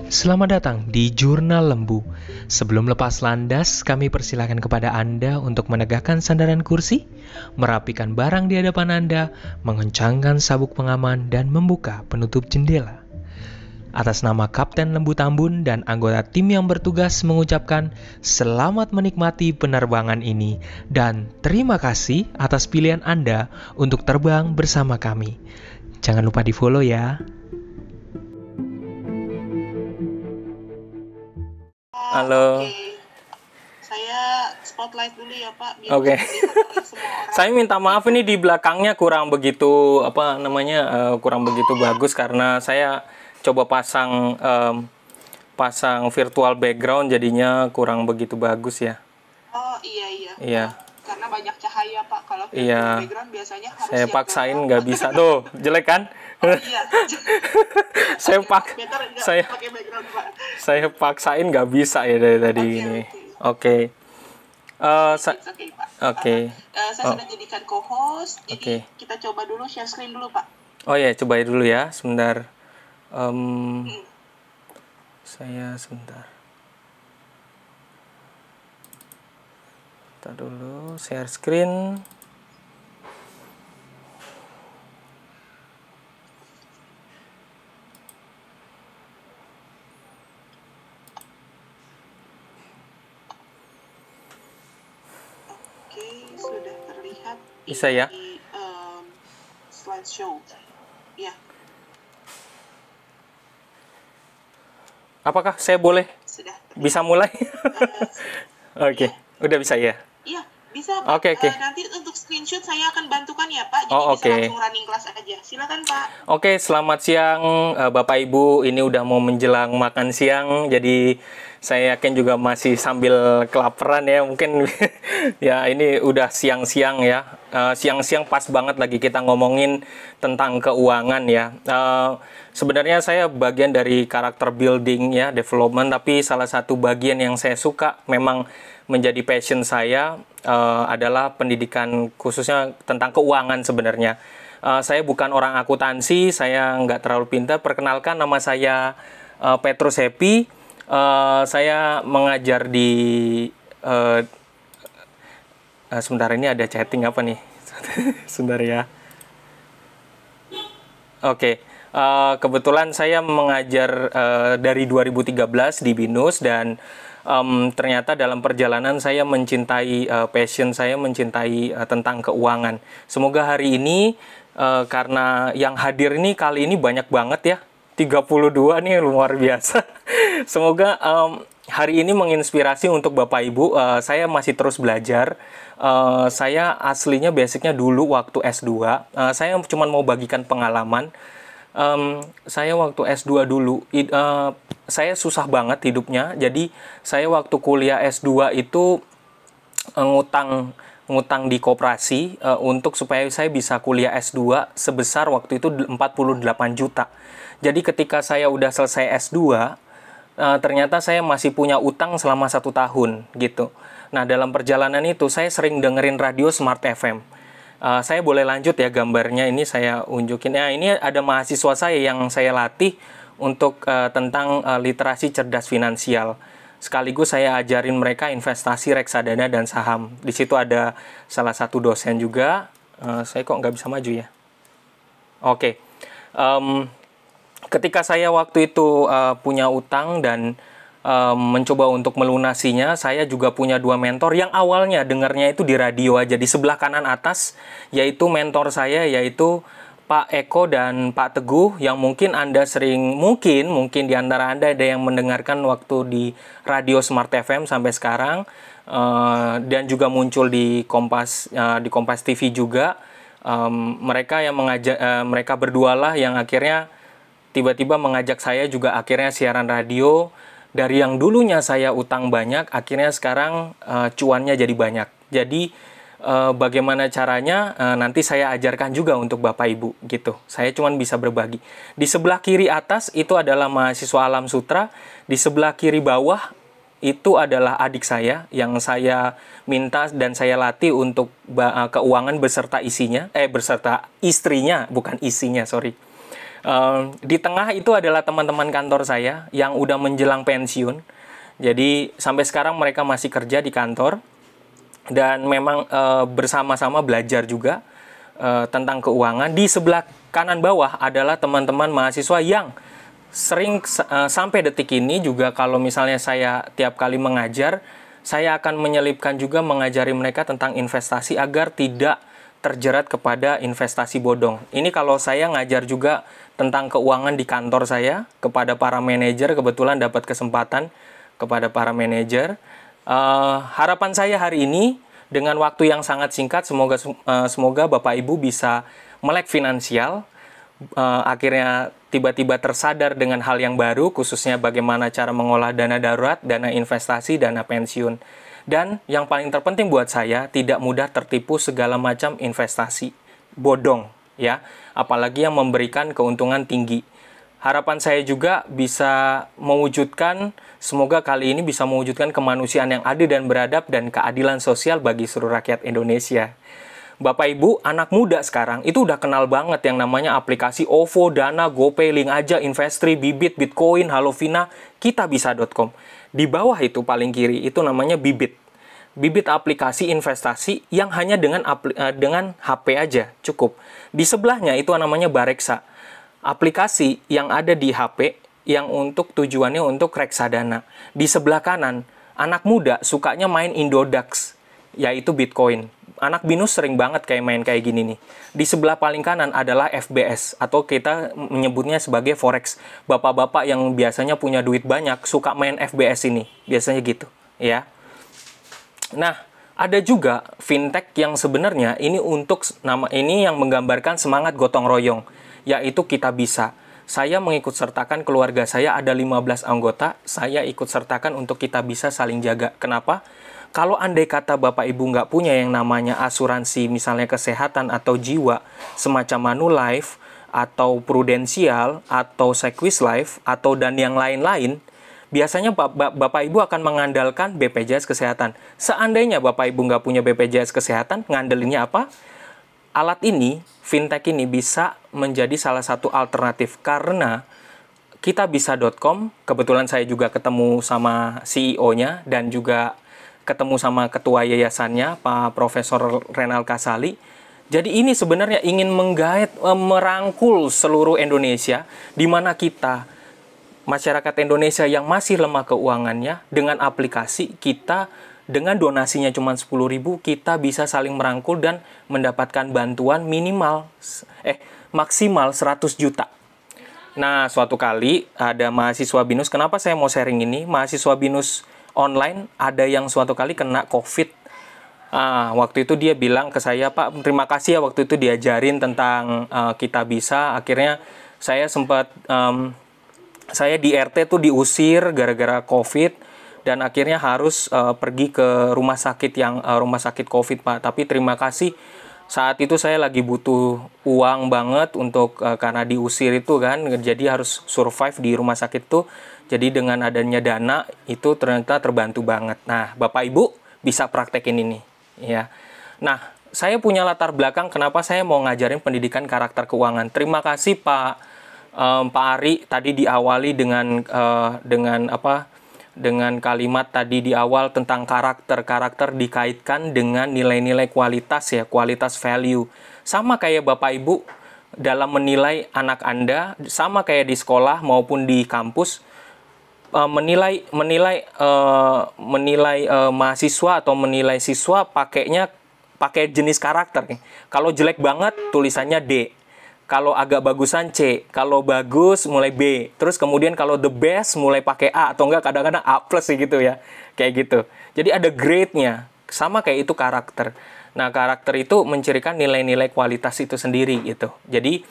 Selamat datang di Jurnal Lembu. Sebelum lepas landas, kami persilakan kepada Anda untuk menegakkan sandaran kursi, merapikan barang di hadapan Anda, mengencangkan sabuk pengaman, dan membuka penutup jendela. Atas nama Kapten Lembu Tambun dan anggota tim yang bertugas mengucapkan selamat menikmati penerbangan ini dan terima kasih atas pilihan Anda untuk terbang bersama kami. Jangan lupa di-follow ya. Halo. Oke. Saya spotlight dulu ya Pak, biar Oke. dilihat oleh semua orang. Saya minta maaf ini di belakangnya kurang begitu kurang begitu bagus karena saya coba pasang virtual background jadinya kurang begitu bagus ya. Oh iya. Iya. Karena banyak cahaya Pak. Kalau Iya. background biasanya harus Saya yang paksain gelap. nggak bisa tuh, jelek kan? Oh iya. Saya Better nggak saya pakai background Pak. saya paksain nggak bisa ya dari tadi Oke, ini. oke. Oke. It's okay Pak. Oke. Saya sudah jadikan co-host, jadi Oke. kita coba dulu share screen dulu Pak. Oh ya, coba dulu ya, sebentar. Saya sebentar. Kita dulu share screen. Oke, sudah terlihat Bisa ya? di slideshow. Ya, Apakah saya boleh sudah. bisa mulai? Oke, udah bisa ya. Iya, bisa Pak. Oke. Nanti untuk screenshot saya akan bantukan ya Pak. Jadi Oh, bisa oke. langsung running class aja. Silakan Pak. Oke, selamat siang Bapak Ibu. Ini udah mau menjelang makan siang, jadi saya yakin juga masih sambil kelaparan ya. Mungkin ya ini udah siang-siang ya. Siang-siang pas banget lagi kita ngomongin tentang keuangan ya. Sebenarnya saya bagian dari karakter building ya, development, tapi salah satu bagian yang saya suka memang menjadi passion saya adalah pendidikan khususnya tentang keuangan sebenarnya. Saya bukan orang akuntansi, saya nggak terlalu pintar. Perkenalkan, nama saya Petrus Happy. Saya mengajar di sebentar, ini ada chatting apa nih? Sebentar ya. Oke. Kebetulan saya mengajar dari 2013 di BINUS dan ternyata dalam perjalanan saya mencintai passion saya mencintai tentang keuangan. Semoga hari ini karena yang hadir ini kali ini banyak banget ya. 32 nih, luar biasa. Semoga hari ini menginspirasi untuk Bapak Ibu. Saya masih terus belajar. Saya aslinya basicnya dulu waktu S2. Saya cuma mau bagikan pengalaman. Saya waktu S2 dulu, saya susah banget hidupnya. Jadi saya waktu kuliah S2 itu ngutang di koperasi untuk supaya saya bisa kuliah S2 sebesar waktu itu 48 juta. Jadi ketika saya udah selesai S2, ternyata saya masih punya utang selama 1 tahun gitu. Nah, dalam perjalanan itu saya sering dengerin radio Smart FM. Saya boleh lanjut ya gambarnya, ini saya unjukin. Nah, ini ada mahasiswa saya yang saya latih untuk tentang literasi cerdas finansial. Sekaligus saya ajarin mereka investasi reksadana dan saham. Di situ ada salah satu dosen juga. Saya kok nggak bisa maju ya? Oke. Ketika saya waktu itu punya utang dan mencoba untuk melunasinya, saya juga punya 2 mentor yang awalnya dengarnya itu di radio aja. Di sebelah kanan atas yaitu mentor saya, yaitu Pak Eko dan Pak Teguh, yang mungkin Anda mungkin di antara Anda ada yang mendengarkan waktu di radio Smart FM sampai sekarang, dan juga muncul di Kompas TV juga. Mereka yang mereka berdualah yang akhirnya tiba-tiba mengajak saya juga akhirnya siaran radio. Dari yang dulunya saya utang banyak, akhirnya sekarang cuannya jadi banyak. Jadi bagaimana caranya nanti saya ajarkan juga untuk Bapak Ibu gitu. Saya cuma bisa berbagi. Di sebelah kiri atas itu adalah mahasiswa Alam Sutra. Di sebelah kiri bawah itu adalah adik saya yang saya minta dan saya latih untuk keuangan beserta beserta istrinya, bukan isinya, sorry. Di tengah itu adalah teman-teman kantor saya yang udah menjelang pensiun. Jadi sampai sekarang mereka masih kerja di kantor dan memang bersama-sama belajar juga tentang keuangan. Di sebelah kanan bawah adalah teman-teman mahasiswa yang sering sampai detik ini juga kalau misalnya saya tiap kali mengajar, saya akan menyelipkan juga mengajari mereka tentang investasi agar tidak terjerat kepada investasi bodong. Ini kalau saya ngajar juga tentang keuangan di kantor saya kepada para manajer, kebetulan dapat kesempatan kepada para manajer. Harapan saya hari ini dengan waktu yang sangat singkat, semoga Bapak Ibu bisa melek finansial, akhirnya tiba-tiba tersadar dengan hal yang baru, khususnya bagaimana cara mengolah dana darurat, dana investasi, dana pensiun. Dan yang paling terpenting buat saya, tidak mudah tertipu segala macam investasi bodong, ya, apalagi yang memberikan keuntungan tinggi. Harapan saya juga bisa mewujudkan, semoga kali ini bisa mewujudkan kemanusiaan yang adil dan beradab dan keadilan sosial bagi seluruh rakyat Indonesia. Bapak Ibu, anak muda sekarang itu udah kenal banget yang namanya aplikasi OVO, Dana, GoPay, Link Aja, Investri, Bibit, Bitcoin, Halovina, kitabisa.com. Di bawah itu paling kiri itu namanya Bibit. Bibit aplikasi investasi yang hanya dengan HP aja cukup. Di sebelahnya itu namanya Bareksa. Aplikasi yang ada di HP yang untuk tujuannya untuk reksadana. Di sebelah kanan, anak muda sukanya main Indodax, yaitu Bitcoin. Anak binus sering banget main kayak gini nih. Di sebelah paling kanan adalah FBS atau kita menyebutnya sebagai Forex. Bapak-bapak yang biasanya punya duit banyak suka main FBS ini. Biasanya gitu, ya. Nah, ada juga fintech yang sebenarnya ini ini yang menggambarkan semangat gotong royong, yaitu Kitabisa. Saya mengikut sertakan keluarga saya ada 15 anggota, saya ikut sertakan untuk Kitabisa saling jaga. Kenapa? Kalau andai kata Bapak Ibu nggak punya yang namanya asuransi, misalnya kesehatan atau jiwa, semacam Manulife, atau Prudensial, atau Sequis Life, atau dan yang lain-lain, biasanya Bapak Ibu akan mengandalkan BPJS Kesehatan. Seandainya Bapak Ibu nggak punya BPJS Kesehatan, ngandelinnya apa? Alat ini, fintech ini bisa menjadi salah satu alternatif karena kitabisa.com, kebetulan saya juga ketemu sama CEO-nya dan juga ketemu sama ketua yayasannya, Pak Profesor Renal Kasali. Jadi ini sebenarnya ingin merangkul seluruh Indonesia, di mana kita, masyarakat Indonesia yang masih lemah keuangannya, dengan aplikasi kita, dengan donasinya cuma 10.000, kita bisa saling merangkul dan mendapatkan bantuan maksimal 100 juta. Nah, suatu kali ada mahasiswa BINUS, kenapa saya mau sharing ini? Mahasiswa BINUS online ada yang suatu kali kena COVID. Waktu itu dia bilang ke saya, Pak, terima kasih ya waktu itu diajarin tentang Kitabisa. Akhirnya saya sempat, saya di RT tuh diusir gara-gara COVID dan akhirnya harus pergi ke rumah sakit COVID, Pak. Tapi terima kasih, saat itu saya lagi butuh uang banget untuk karena diusir itu kan, jadi harus survive di rumah sakit tuh. Jadi dengan adanya dana itu ternyata terbantu banget. Nah, Bapak Ibu bisa praktekin ini, ya. Nah, saya punya latar belakang kenapa saya mau ngajarin pendidikan karakter keuangan. Terima kasih Pak Ari tadi diawali dengan kalimat tadi di awal tentang karakter dikaitkan dengan nilai-nilai kualitas, ya, kualitas value. Sama kayak Bapak Ibu dalam menilai anak Anda, sama kayak di sekolah maupun di kampus, menilai mahasiswa atau menilai siswa pakai jenis karakter nih. Kalau jelek banget tulisannya D. Kalau agak bagusan C, kalau bagus mulai B, terus kemudian kalau the best mulai pakai A, atau enggak kadang-kadang A plus gitu ya, kayak gitu. Jadi ada grade-nya, sama kayak itu karakter. Nah, karakter itu mencirikan nilai-nilai kualitas itu sendiri gitu. Jadi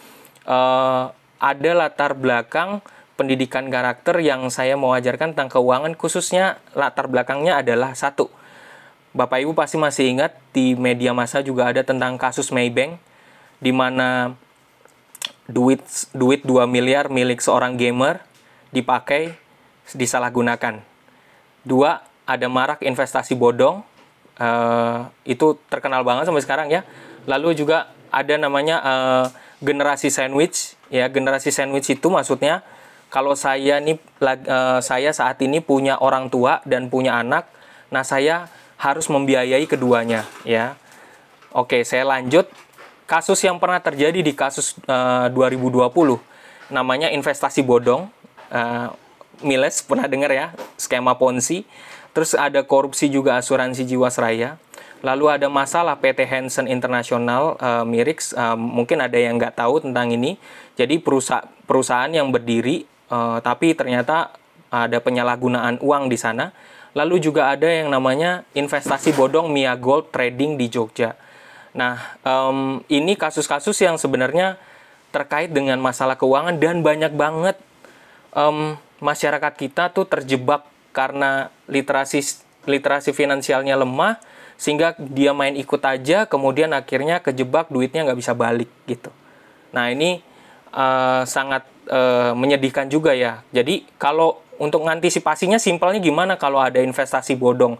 ada latar belakang pendidikan karakter yang saya mau ajarkan tentang keuangan, khususnya latar belakangnya adalah satu. Bapak Ibu pasti masih ingat di media massa juga ada tentang kasus Maybank, di mana duit 2 miliar milik seorang gamer dipakai disalahgunakan. 2, ada marak investasi bodong, itu terkenal banget sampai sekarang ya. Lalu juga ada namanya generasi sandwich. Ya, generasi sandwich itu maksudnya kalau saya saat ini punya orang tua dan punya anak, nah saya harus membiayai keduanya, ya. Oke, saya lanjut. Kasus yang pernah terjadi di kasus 2020, namanya investasi bodong. Miles pernah dengar ya, skema Ponzi. Terus ada korupsi juga asuransi Jiwasraya. Lalu ada masalah PT Hansen International, Mirix. Mungkin ada yang nggak tahu tentang ini. Jadi perusahaan yang berdiri, tapi ternyata ada penyalahgunaan uang di sana. Lalu juga ada yang namanya investasi bodong Mia Gold Trading di Jogja. Nah, ini kasus-kasus yang sebenarnya terkait dengan masalah keuangan dan banyak banget masyarakat kita tuh terjebak karena literasi finansialnya lemah, sehingga dia main ikut aja, kemudian akhirnya kejebak, duitnya nggak bisa balik gitu. Nah, ini sangat menyedihkan juga ya. Jadi kalau untuk mengantisipasinya simpelnya gimana kalau ada investasi bodong?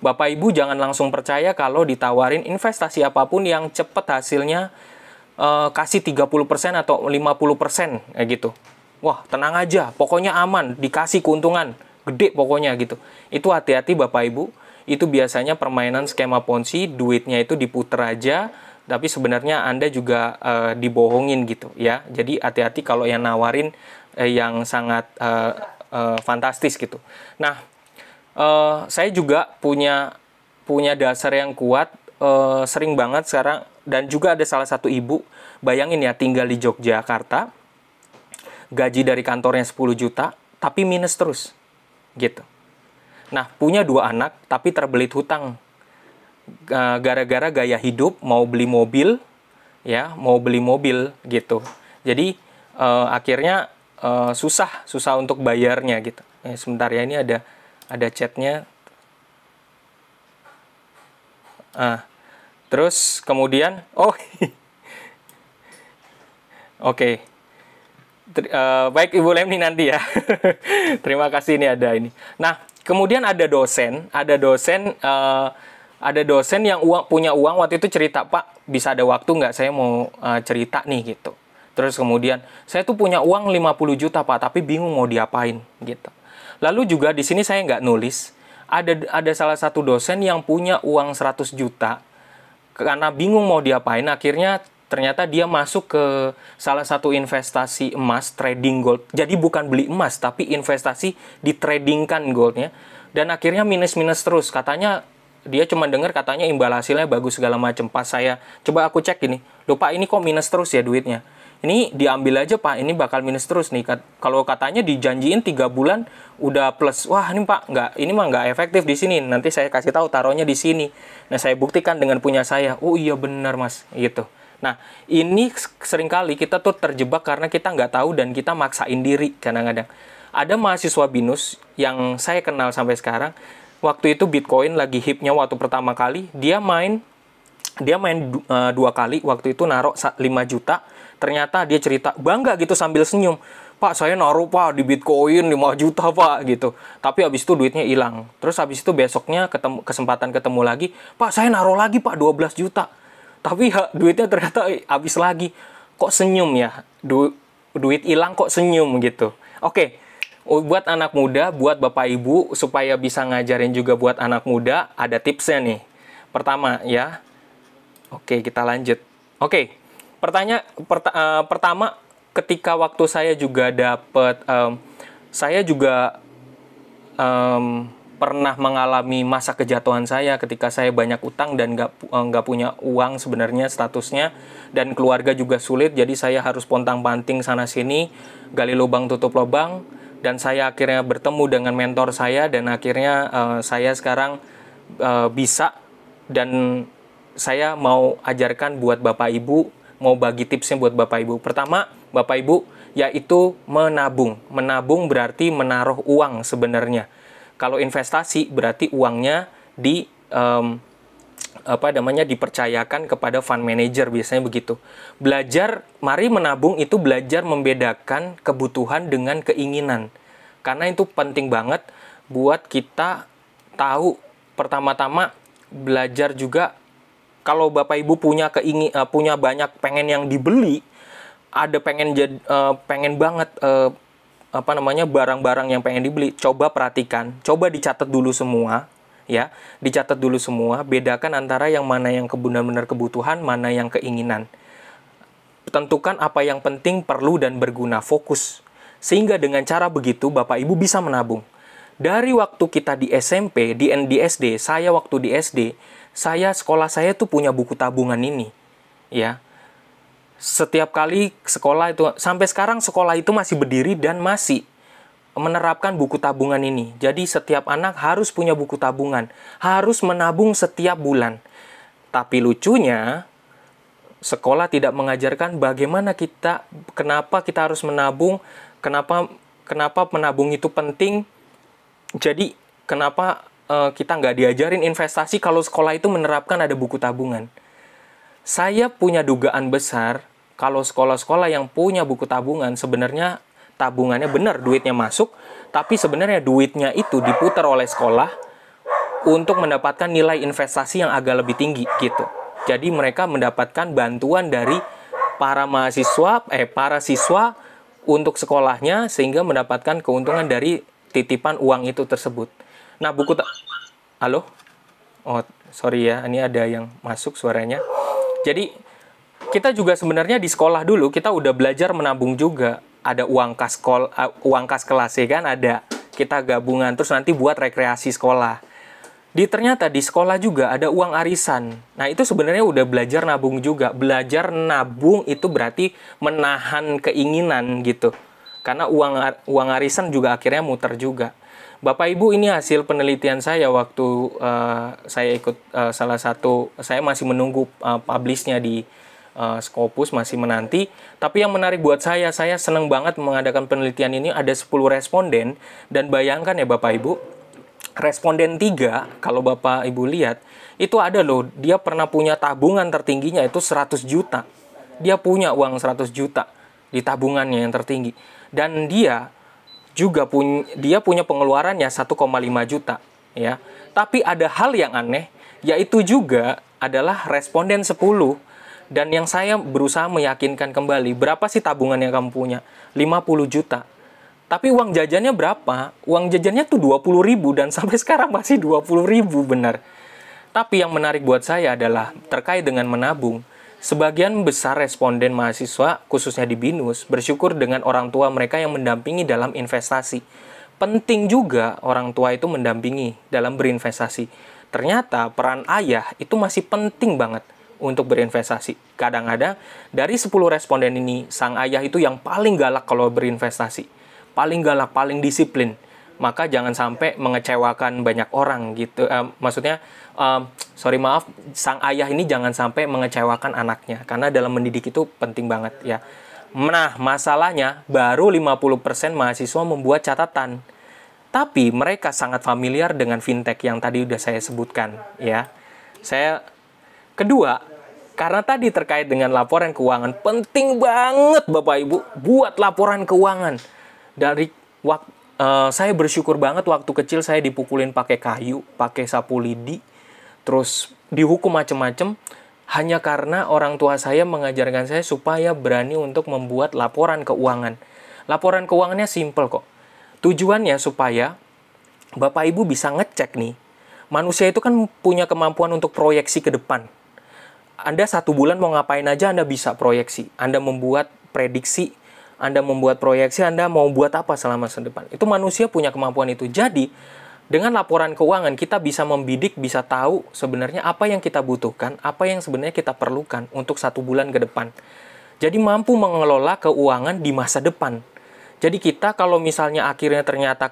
Bapak Ibu jangan langsung percaya kalau ditawarin investasi apapun yang cepat hasilnya kasih 30% atau 50% kayak gitu. Wah, tenang aja, pokoknya aman, dikasih keuntungan gede pokoknya gitu. Itu hati-hati Bapak Ibu, itu biasanya permainan skema Ponzi, duitnya itu diputer aja, tapi sebenarnya Anda juga dibohongin gitu ya. Jadi hati-hati kalau yang nawarin yang sangat fantastis gitu. Nah, saya juga punya dasar yang kuat, sering banget sekarang, dan juga ada salah satu ibu, bayangin ya, tinggal di Yogyakarta, gaji dari kantornya 10 juta, tapi minus terus, gitu. Nah, punya 2 anak, tapi terbelit hutang, gara-gara gaya hidup, mau beli mobil, gitu. Jadi, akhirnya susah untuk bayarnya, gitu. Sebentar ya, ini ada chatnya. Terus kemudian, oke. Baik Ibu Lemni nanti ya. Terima kasih, ini ada ini. Nah, kemudian ada dosen yang punya uang, waktu itu cerita, Pak, bisa ada waktu nggak, saya mau cerita nih gitu. Terus kemudian, saya tuh punya uang 50 juta Pak, tapi bingung mau diapain gitu. Lalu juga di sini saya nggak nulis, ada salah satu dosen yang punya uang 100 juta, karena bingung mau diapain, akhirnya ternyata dia masuk ke salah satu investasi emas, trading gold. Jadi bukan beli emas, tapi investasi ditradingkan goldnya. Dan akhirnya minus-minus terus. Katanya, dia cuma dengar katanya imbal hasilnya bagus segala macam. Pas saya coba aku cek ini, loh Pak, ini kok minus terus ya duitnya? Ini diambil aja Pak, ini bakal minus terus nih. Kalau katanya dijanjiin 3 bulan udah plus. Wah, ini Pak, ini mah nggak efektif di sini. Nanti saya kasih tahu taruhnya di sini. Nah, saya buktikan dengan punya saya. Oh iya benar Mas, gitu. Nah, ini seringkali kita tuh terjebak karena kita nggak tahu dan kita maksain diri kadang-kadang. Ada mahasiswa BINUS yang saya kenal sampai sekarang. Waktu itu Bitcoin lagi hipnya waktu pertama kali, dia main 2 kali. Waktu itu naruh 5 juta. Ternyata dia cerita bangga gitu sambil senyum. Pak, saya naruh Pak di Bitcoin 5 juta Pak gitu. Tapi habis itu duitnya hilang. Terus habis itu besoknya kesempatan ketemu lagi. Pak, saya naruh lagi Pak 12 juta. Tapi duitnya ternyata habis lagi. Kok senyum ya? Duit hilang kok senyum gitu. Oke. Buat anak muda, buat Bapak Ibu, supaya bisa ngajarin juga buat anak muda, ada tipsnya nih. Pertama ya. Oke, kita lanjut. Oke. Pertama, ketika waktu saya juga saya juga pernah mengalami masa kejatuhan saya ketika saya banyak utang dan nggak punya uang sebenarnya statusnya, dan keluarga juga sulit, jadi saya harus pontang-panting sana-sini, gali lubang tutup lubang, dan saya akhirnya bertemu dengan mentor saya, dan akhirnya saya sekarang bisa, dan saya mau ajarkan buat Bapak Ibu, mau bagi tipsnya buat Bapak Ibu. Pertama, Bapak Ibu, yaitu menabung. Menabung berarti menaruh uang sebenarnya. Kalau investasi berarti uangnya dipercayakan kepada fund manager, biasanya begitu. Mari menabung itu belajar membedakan kebutuhan dengan keinginan. Karena itu penting banget buat kita tahu. Pertama-tama belajar juga, kalau Bapak Ibu punya banyak pengen yang dibeli, ada pengen banget barang-barang yang pengen dibeli, coba perhatikan, coba dicatat dulu semua, ya, dicatat dulu semua, bedakan antara yang mana yang benar-benar kebutuhan, mana yang keinginan. Tentukan apa yang penting, perlu, dan berguna, fokus. Sehingga dengan cara begitu, Bapak Ibu bisa menabung. Dari waktu kita di SMP, di SD, saya waktu di SD, sekolah saya tuh punya buku tabungan ini, ya. Setiap kali sekolah itu, sampai sekarang sekolah itu masih berdiri dan masih menerapkan buku tabungan ini. Jadi setiap anak harus punya buku tabungan, harus menabung setiap bulan. Tapi lucunya, sekolah tidak mengajarkan kenapa kita harus menabung, kenapa menabung itu penting. Jadi kenapa kita nggak diajarin investasi kalau sekolah itu menerapkan ada buku tabungan. Saya punya dugaan besar, kalau sekolah-sekolah yang punya buku tabungan, sebenarnya tabungannya benar, duitnya masuk, tapi sebenarnya duitnya itu diputar oleh sekolah untuk mendapatkan nilai investasi yang agak lebih tinggi, gitu. Jadi mereka mendapatkan bantuan dari para siswa untuk sekolahnya, sehingga mendapatkan keuntungan dari titipan uang itu tersebut. Nah, Halo? Oh, sorry ya, ini ada yang masuk suaranya. Jadi, kita juga sebenarnya di sekolah dulu, kita udah belajar menabung juga. Ada uang kas kelas, ya kan? Ada. Kita gabungan, terus nanti buat rekreasi sekolah. Ternyata di sekolah juga ada uang arisan. Nah, itu sebenarnya udah belajar nabung juga. Belajar nabung itu berarti menahan keinginan, gitu. Karena uang arisan juga akhirnya muter juga. Bapak Ibu, ini hasil penelitian saya waktu saya ikut saya masih menunggu publish-nya di Scopus, masih menanti. Tapi yang menarik buat saya senang banget mengadakan penelitian ini, ada 10 responden, dan bayangkan ya Bapak Ibu, responden 3, kalau Bapak Ibu lihat, itu ada loh, dia pernah punya tabungan tertingginya itu 100 juta. Dia punya uang 100 juta di tabungannya yang tertinggi. Dan dia punya pengeluarannya 1,5 juta, ya. Tapi ada hal yang aneh, yaitu juga adalah responden 10. Dan yang saya berusaha meyakinkan kembali, berapa sih tabungan yang kamu punya? 50 juta. Tapi uang jajannya berapa? Uang jajannya tuh 20.000, dan sampai sekarang masih 20.000, benar. Tapi yang menarik buat saya adalah terkait dengan menabung. Sebagian besar responden mahasiswa, khususnya di BINUS, bersyukur dengan orang tua mereka yang mendampingi dalam investasi. Penting juga orang tua itu mendampingi dalam berinvestasi. Ternyata peran ayah itu masih penting banget untuk berinvestasi. Kadang-kadang dari 10 responden ini, sang ayah itu yang paling galak kalau berinvestasi. Paling galak, paling disiplin. Maka jangan sampai mengecewakan banyak orang gitu. Sang ayah ini jangan sampai mengecewakan anaknya. Karena dalam mendidik itu penting banget ya. Nah, masalahnya baru 50% mahasiswa membuat catatan. Tapi mereka sangat familiar dengan fintech yang tadi udah saya sebutkan ya. Kedua, karena tadi terkait dengan laporan keuangan, penting banget Bapak Ibu buat laporan keuangan. Saya bersyukur banget waktu kecil saya dipukulin pakai kayu, pakai sapu lidi, terus dihukum macem-macem, hanya karena orang tua saya mengajarkan saya supaya berani untuk membuat laporan keuangan. Laporan keuangannya simple kok. Tujuannya supaya Bapak Ibu bisa ngecek nih, manusia itu kan punya kemampuan untuk proyeksi ke depan. Anda 1 bulan mau ngapain aja Anda bisa proyeksi. Anda membuat prediksi, Anda membuat proyeksi, Anda mau buat apa selama masa depan. Itu manusia punya kemampuan itu. Jadi, dengan laporan keuangan kita bisa membidik, bisa tahu sebenarnya apa yang kita butuhkan, apa yang sebenarnya kita perlukan untuk 1 bulan ke depan. Jadi mampu mengelola keuangan di masa depan. Jadi kita kalau misalnya akhirnya ternyata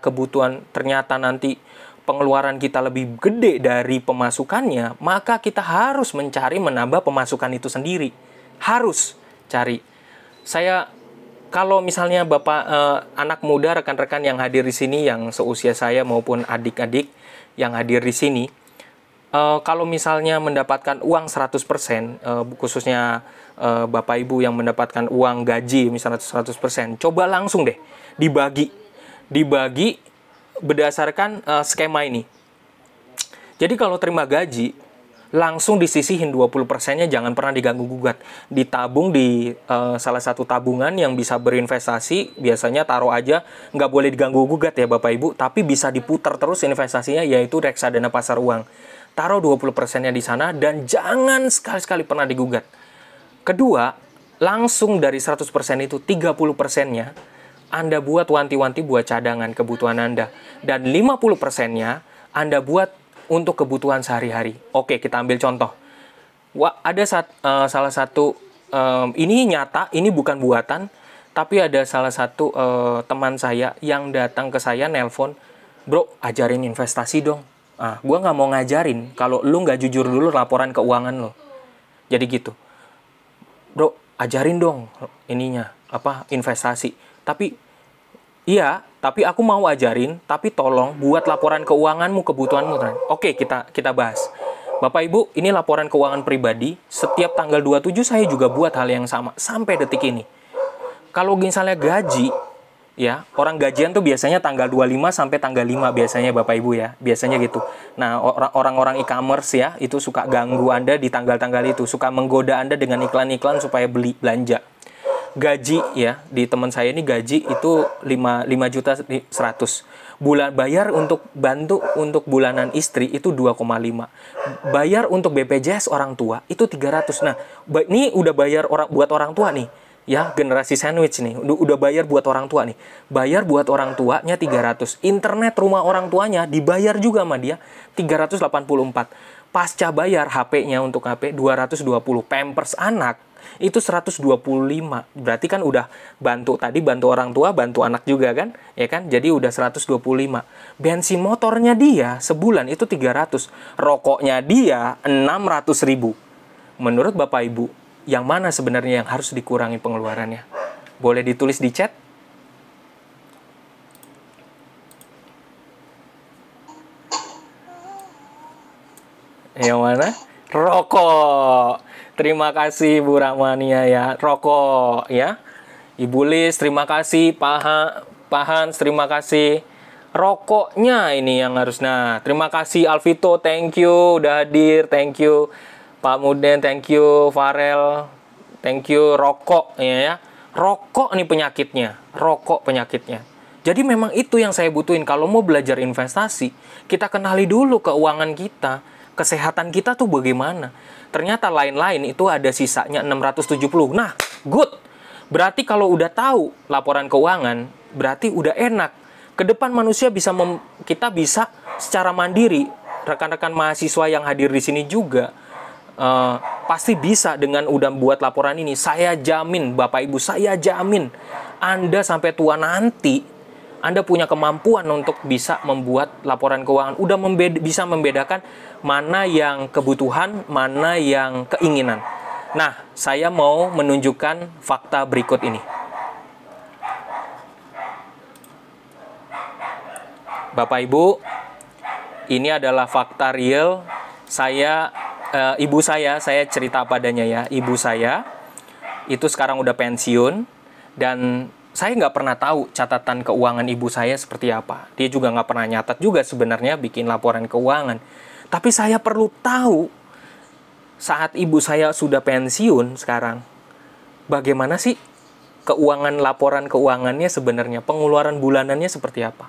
nanti pengeluaran kita lebih gede dari pemasukannya, maka kita harus mencari menambah pemasukan itu sendiri. Harus cari. Kalau misalnya Bapak anak muda, rekan-rekan yang hadir di sini yang seusia saya maupun adik-adik yang hadir di sini, kalau misalnya mendapatkan uang 100%, khususnya Bapak Ibu yang mendapatkan uang gaji misalnya 100%, coba langsung deh dibagi berdasarkan skema ini. Jadi kalau terima gaji, langsung disisihin 20%-nya, jangan pernah diganggu-gugat. Ditabung di salah satu tabungan yang bisa berinvestasi, biasanya taruh aja, nggak boleh diganggu-gugat ya Bapak Ibu, tapi bisa diputar terus investasinya, yaitu reksadana pasar uang. Taruh 20%-nya di sana, dan jangan sekali-sekali pernah digugat. Kedua, langsung dari 100% itu, 30%-nya Anda buat wanti-wanti buat cadangan kebutuhan Anda. Dan 50%-nya Anda buat untuk kebutuhan sehari-hari. Oke, kita ambil contoh. Ada salah satu, ini nyata, ini bukan buatan, tapi ada salah satu teman saya yang datang ke saya nelpon, "Bro, ajarin investasi dong." Gue nggak mau ngajarin kalau lu nggak jujur dulu laporan keuangan lo. Jadi gitu. "Bro, ajarin dong ininya, investasi." Tapi aku mau ajarin, tapi tolong buat laporan keuanganmu, kebutuhanmu. Oke, kita bahas. Bapak Ibu, ini laporan keuangan pribadi. Setiap tanggal 27 saya juga buat hal yang sama sampai detik ini. Kalau misalnya gaji, ya, orang gajian tuh biasanya tanggal 25 sampai tanggal 5 biasanya Bapak Ibu ya. Biasanya gitu. Nah, orang-orang e-commerce ya, itu suka ganggu Anda di tanggal-tanggal itu, suka menggoda Anda dengan iklan-iklan supaya beli belanja. Gaji ya, di teman saya ini gaji itu 5.100.000. Bulan bayar untuk bantu untuk bulanan istri itu 2,5. Bayar untuk BPJS orang tua itu 300. Nah, ini udah bayar buat orang tua nih. Ya, generasi sandwich nih. Udah bayar buat orang tua nih. Bayar buat orang tuanya 300. Internet rumah orang tuanya dibayar juga sama dia 384. Pasca bayar HP-nya untuk HP 220. Pampers anak itu 125. Berarti kan udah bantu orang tua, bantu anak juga kan? Ya kan? Jadi udah 125. Bensin motornya dia sebulan itu 300. Rokoknya dia 600.000. Menurut Bapak Ibu, yang mana sebenarnya yang harus dikurangi pengeluarannya? Boleh ditulis di chat? Yang mana? Rokok. Terima kasih Bu Rahmania ya. Rokok ya. Ibu Lis, terima kasih. Pak Hans, terima kasih. Rokoknya ini yang harus. Nah, terima kasih Alvito, thank you udah hadir, thank you. Pak Muden, thank you. Farel, thank you. Rokok ya. Rokok nih penyakitnya. Rokok penyakitnya. Jadi memang itu yang saya butuhin. Kalau mau belajar investasi, kita kenali dulu keuangan kita. Kesehatan kita tuh bagaimana. Ternyata lain-lain itu ada sisanya 670. Nah, good. Berarti kalau udah tahu laporan keuangan, berarti udah enak. Ke depan manusia kita bisa secara mandiri. Rekan-rekan mahasiswa yang hadir di sini juga pasti bisa dengan udah buat laporan ini. Saya jamin, Bapak Ibu, saya jamin Anda sampai tua nanti Anda punya kemampuan untuk bisa membuat laporan keuangan. Udah bisa membedakan mana yang kebutuhan, mana yang keinginan. Nah, saya mau menunjukkan fakta berikut ini. Bapak Ibu, ini adalah fakta real. Ibu saya cerita padanya ya. Ibu saya itu sekarang udah pensiun, dan saya nggak pernah tahu catatan keuangan ibu saya seperti apa. Dia juga nggak pernah nyatat juga sebenarnya bikin laporan keuangan. Tapi saya perlu tahu saat ibu saya sudah pensiun sekarang, bagaimana sih laporan keuangannya sebenarnya, pengeluaran bulanannya seperti apa.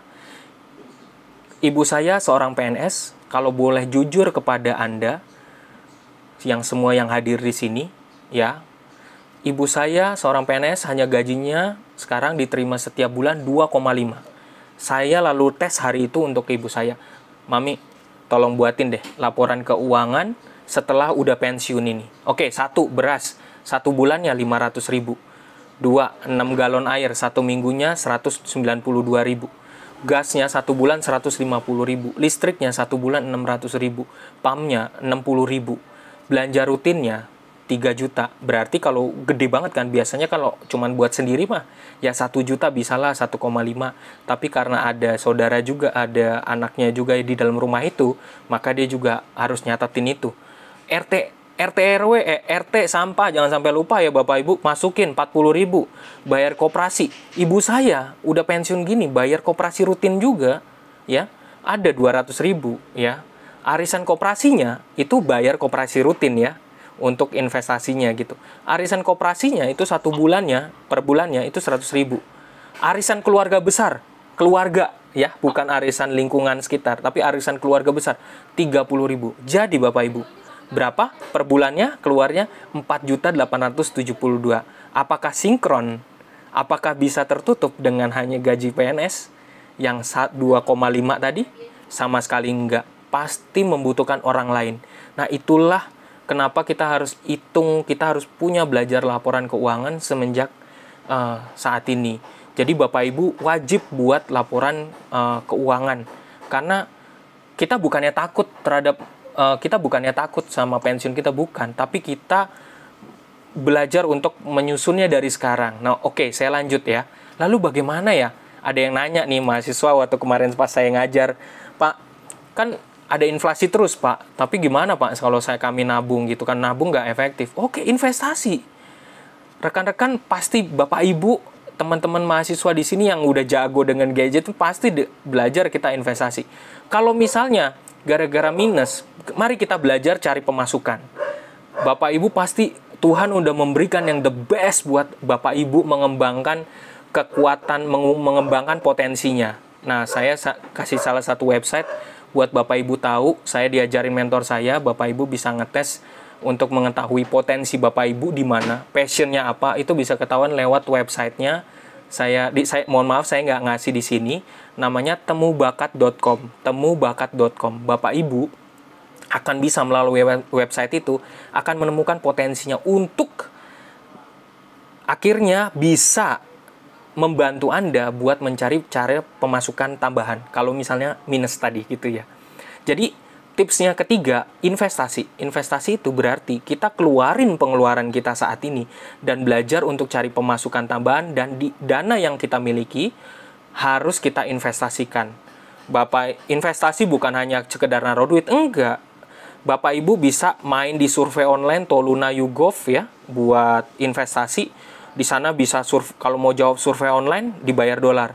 Ibu saya seorang PNS, kalau boleh jujur kepada Anda, yang semua yang hadir di sini, ya, ibu saya seorang PNS hanya gajinya sekarang diterima setiap bulan 2,5. Saya lalu tes hari itu untuk ibu saya. "Mami, tolong buatin deh laporan keuangan setelah udah pensiun ini." Oke, 1, beras. 1 bulannya 500.000. 2, 6 galon air. 1 minggunya 192.000. Gasnya 1 bulan 150.000. Listriknya 1 bulan 600.000. Pamnya 60.000. Belanja rutinnya 3 juta. Berarti kalau gede banget kan, biasanya kalau cuman buat sendiri mah ya 1 juta bisalah, 1,5. Tapi karena ada saudara juga, ada anaknya juga di dalam rumah itu, maka dia juga harus nyatatin itu. RT sampah jangan sampai lupa ya Bapak Ibu, masukin 40.000. Bayar koperasi. Ibu saya udah pensiun gini, bayar koperasi rutin juga ya. Ada 200.000 ya. Arisan koperasinya itu bayar koperasi rutin ya, untuk investasinya gitu. Arisan koperasinya itu per bulannya itu 100.000. Arisan keluarga besar, keluarga ya, bukan arisan lingkungan sekitar, tapi arisan keluarga besar 30.000. Jadi Bapak Ibu, berapa per bulannya keluarnya? 4.872. Apakah sinkron? Apakah bisa tertutup dengan hanya gaji PNS yang 2,5 tadi? Sama sekali enggak. Pasti membutuhkan orang lain. Nah, itulah kenapa kita harus hitung, kita harus punya belajar laporan keuangan semenjak saat ini. Jadi Bapak Ibu wajib buat laporan keuangan. Karena kita bukannya takut sama pensiun kita, bukan. Tapi kita belajar untuk menyusunnya dari sekarang. Nah, oke, saya lanjut ya. Lalu bagaimana ya? Ada yang nanya nih mahasiswa waktu kemarin pas saya ngajar, Pak, kan ada inflasi terus Pak, tapi gimana Pak kalau kami nabung gitu kan? Nabung nggak efektif. Oke, investasi. Rekan-rekan pasti Bapak Ibu, teman-teman mahasiswa di sini yang udah jago dengan gadget pasti belajar kita investasi. Kalau misalnya gara-gara minus, mari kita belajar cari pemasukan. Bapak Ibu pasti Tuhan udah memberikan yang the best buat Bapak Ibu mengembangkan kekuatan, mengembangkan potensinya. Nah, saya kasih salah satu website buat Bapak Ibu tahu. Saya diajarin mentor saya, Bapak Ibu bisa ngetes untuk mengetahui potensi Bapak Ibu di mana, passionnya apa, itu bisa ketahuan lewat websitenya. Saya mohon maaf saya nggak ngasih di sini. Namanya temubakat.com. Temubakat.com. Bapak Ibu akan bisa melalui website itu akan menemukan potensinya untuk akhirnya bisa membantu Anda buat mencari cara pemasukan tambahan kalau misalnya minus tadi gitu ya. Jadi tipsnya ketiga, investasi. Investasi itu berarti kita keluarin pengeluaran kita saat ini dan belajar untuk cari pemasukan tambahan, dan di dana yang kita miliki harus kita investasikan. Bapak, investasi bukan hanya sekedar naruh duit, enggak. Bapak Ibu bisa main di survei online Toluna YouGov ya buat investasi. Di sana bisa kalau mau jawab survei online dibayar dolar.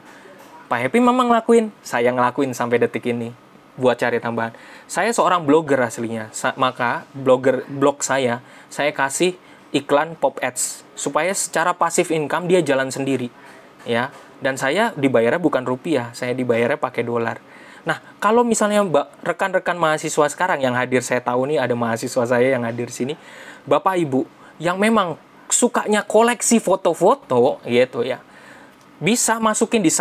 Pak Happy memang ngelakuin, saya ngelakuin sampai detik ini buat cari tambahan. Saya seorang blogger aslinya, maka blog saya kasih iklan pop ads supaya secara pasif income dia jalan sendiri ya. Dan saya dibayarnya bukan rupiah, saya dibayarnya pakai dolar. Nah, kalau misalnya rekan-rekan mahasiswa sekarang yang hadir, saya tahu nih ada mahasiswa saya yang hadir sini, Bapak Ibu yang memang sukanya koleksi foto-foto gitu ya, bisa masukin di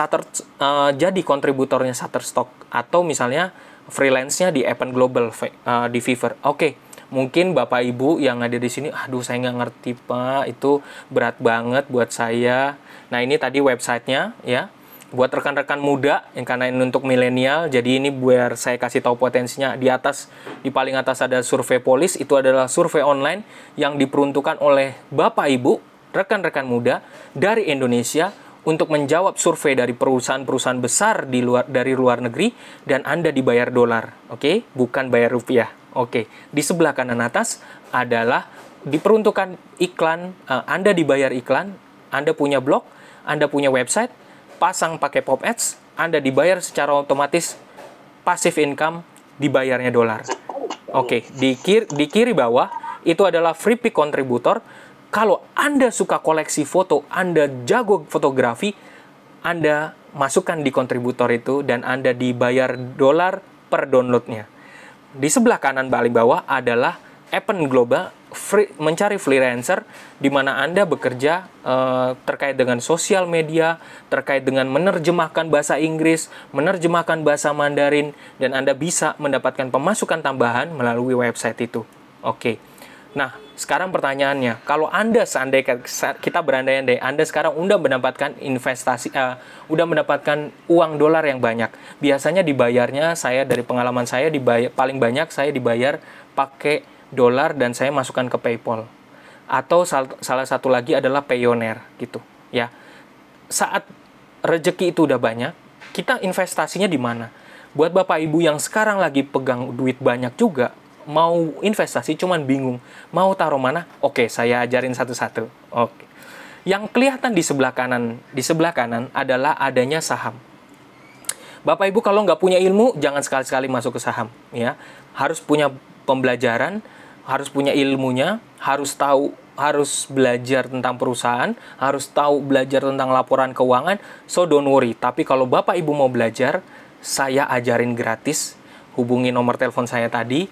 jadi kontributornya Shutterstock, atau misalnya freelance-nya di Appen Global di Fiverr. Oke, mungkin Bapak Ibu yang hadir di sini, aduh saya nggak ngerti Pak, itu berat banget buat saya. Nah, ini tadi websitenya ya. Buat rekan-rekan muda, yang karena ini untuk milenial, jadi ini biar saya kasih tahu potensinya. Di paling atas ada survei Polis, itu adalah survei online yang diperuntukkan oleh Bapak Ibu, rekan-rekan muda dari Indonesia untuk menjawab survei dari perusahaan-perusahaan besar dari luar negeri, dan Anda dibayar dolar, oke? Bukan bayar rupiah, oke? Di sebelah kanan atas adalah diperuntukkan iklan, Anda dibayar iklan, Anda punya blog, Anda punya website, pasang pakai pop ads, Anda dibayar secara otomatis passive income, dibayarnya dolar. Oke, di kiri bawah itu adalah free pick contributor. Kalau Anda suka koleksi foto, Anda jago fotografi, Anda masukkan di kontributor itu dan Anda dibayar dolar per downloadnya. Di sebelah kanan paling bawah adalah Appen Global, mencari freelancer, di mana Anda bekerja terkait dengan sosial media, terkait dengan menerjemahkan bahasa Inggris, menerjemahkan bahasa Mandarin, dan Anda bisa mendapatkan pemasukan tambahan melalui website itu. Oke. Nah, sekarang pertanyaannya, kalau Anda kita berandai-andai, Anda sekarang udah mendapatkan udah mendapatkan uang dolar yang banyak. Biasanya dibayarnya, dari pengalaman saya, paling banyak saya dibayar pakai dolar dan saya masukkan ke PayPal. Atau salah satu lagi adalah Payoneer gitu ya. Saat rezeki itu udah banyak, kita investasinya di mana? Buat Bapak Ibu yang sekarang lagi pegang duit banyak juga, mau investasi cuman bingung mau taruh mana? Oke, saya ajarin satu-satu. Oke. Yang kelihatan di sebelah kanan adalah adanya saham. Bapak Ibu kalau nggak punya ilmu, jangan sekali-sekali masuk ke saham. Ya, harus punya pembelajaran, harus punya ilmunya, harus belajar tentang perusahaan, harus belajar tentang laporan keuangan. So don't worry. Tapi kalau Bapak Ibu mau belajar, saya ajarin gratis. Hubungi nomor telepon saya tadi.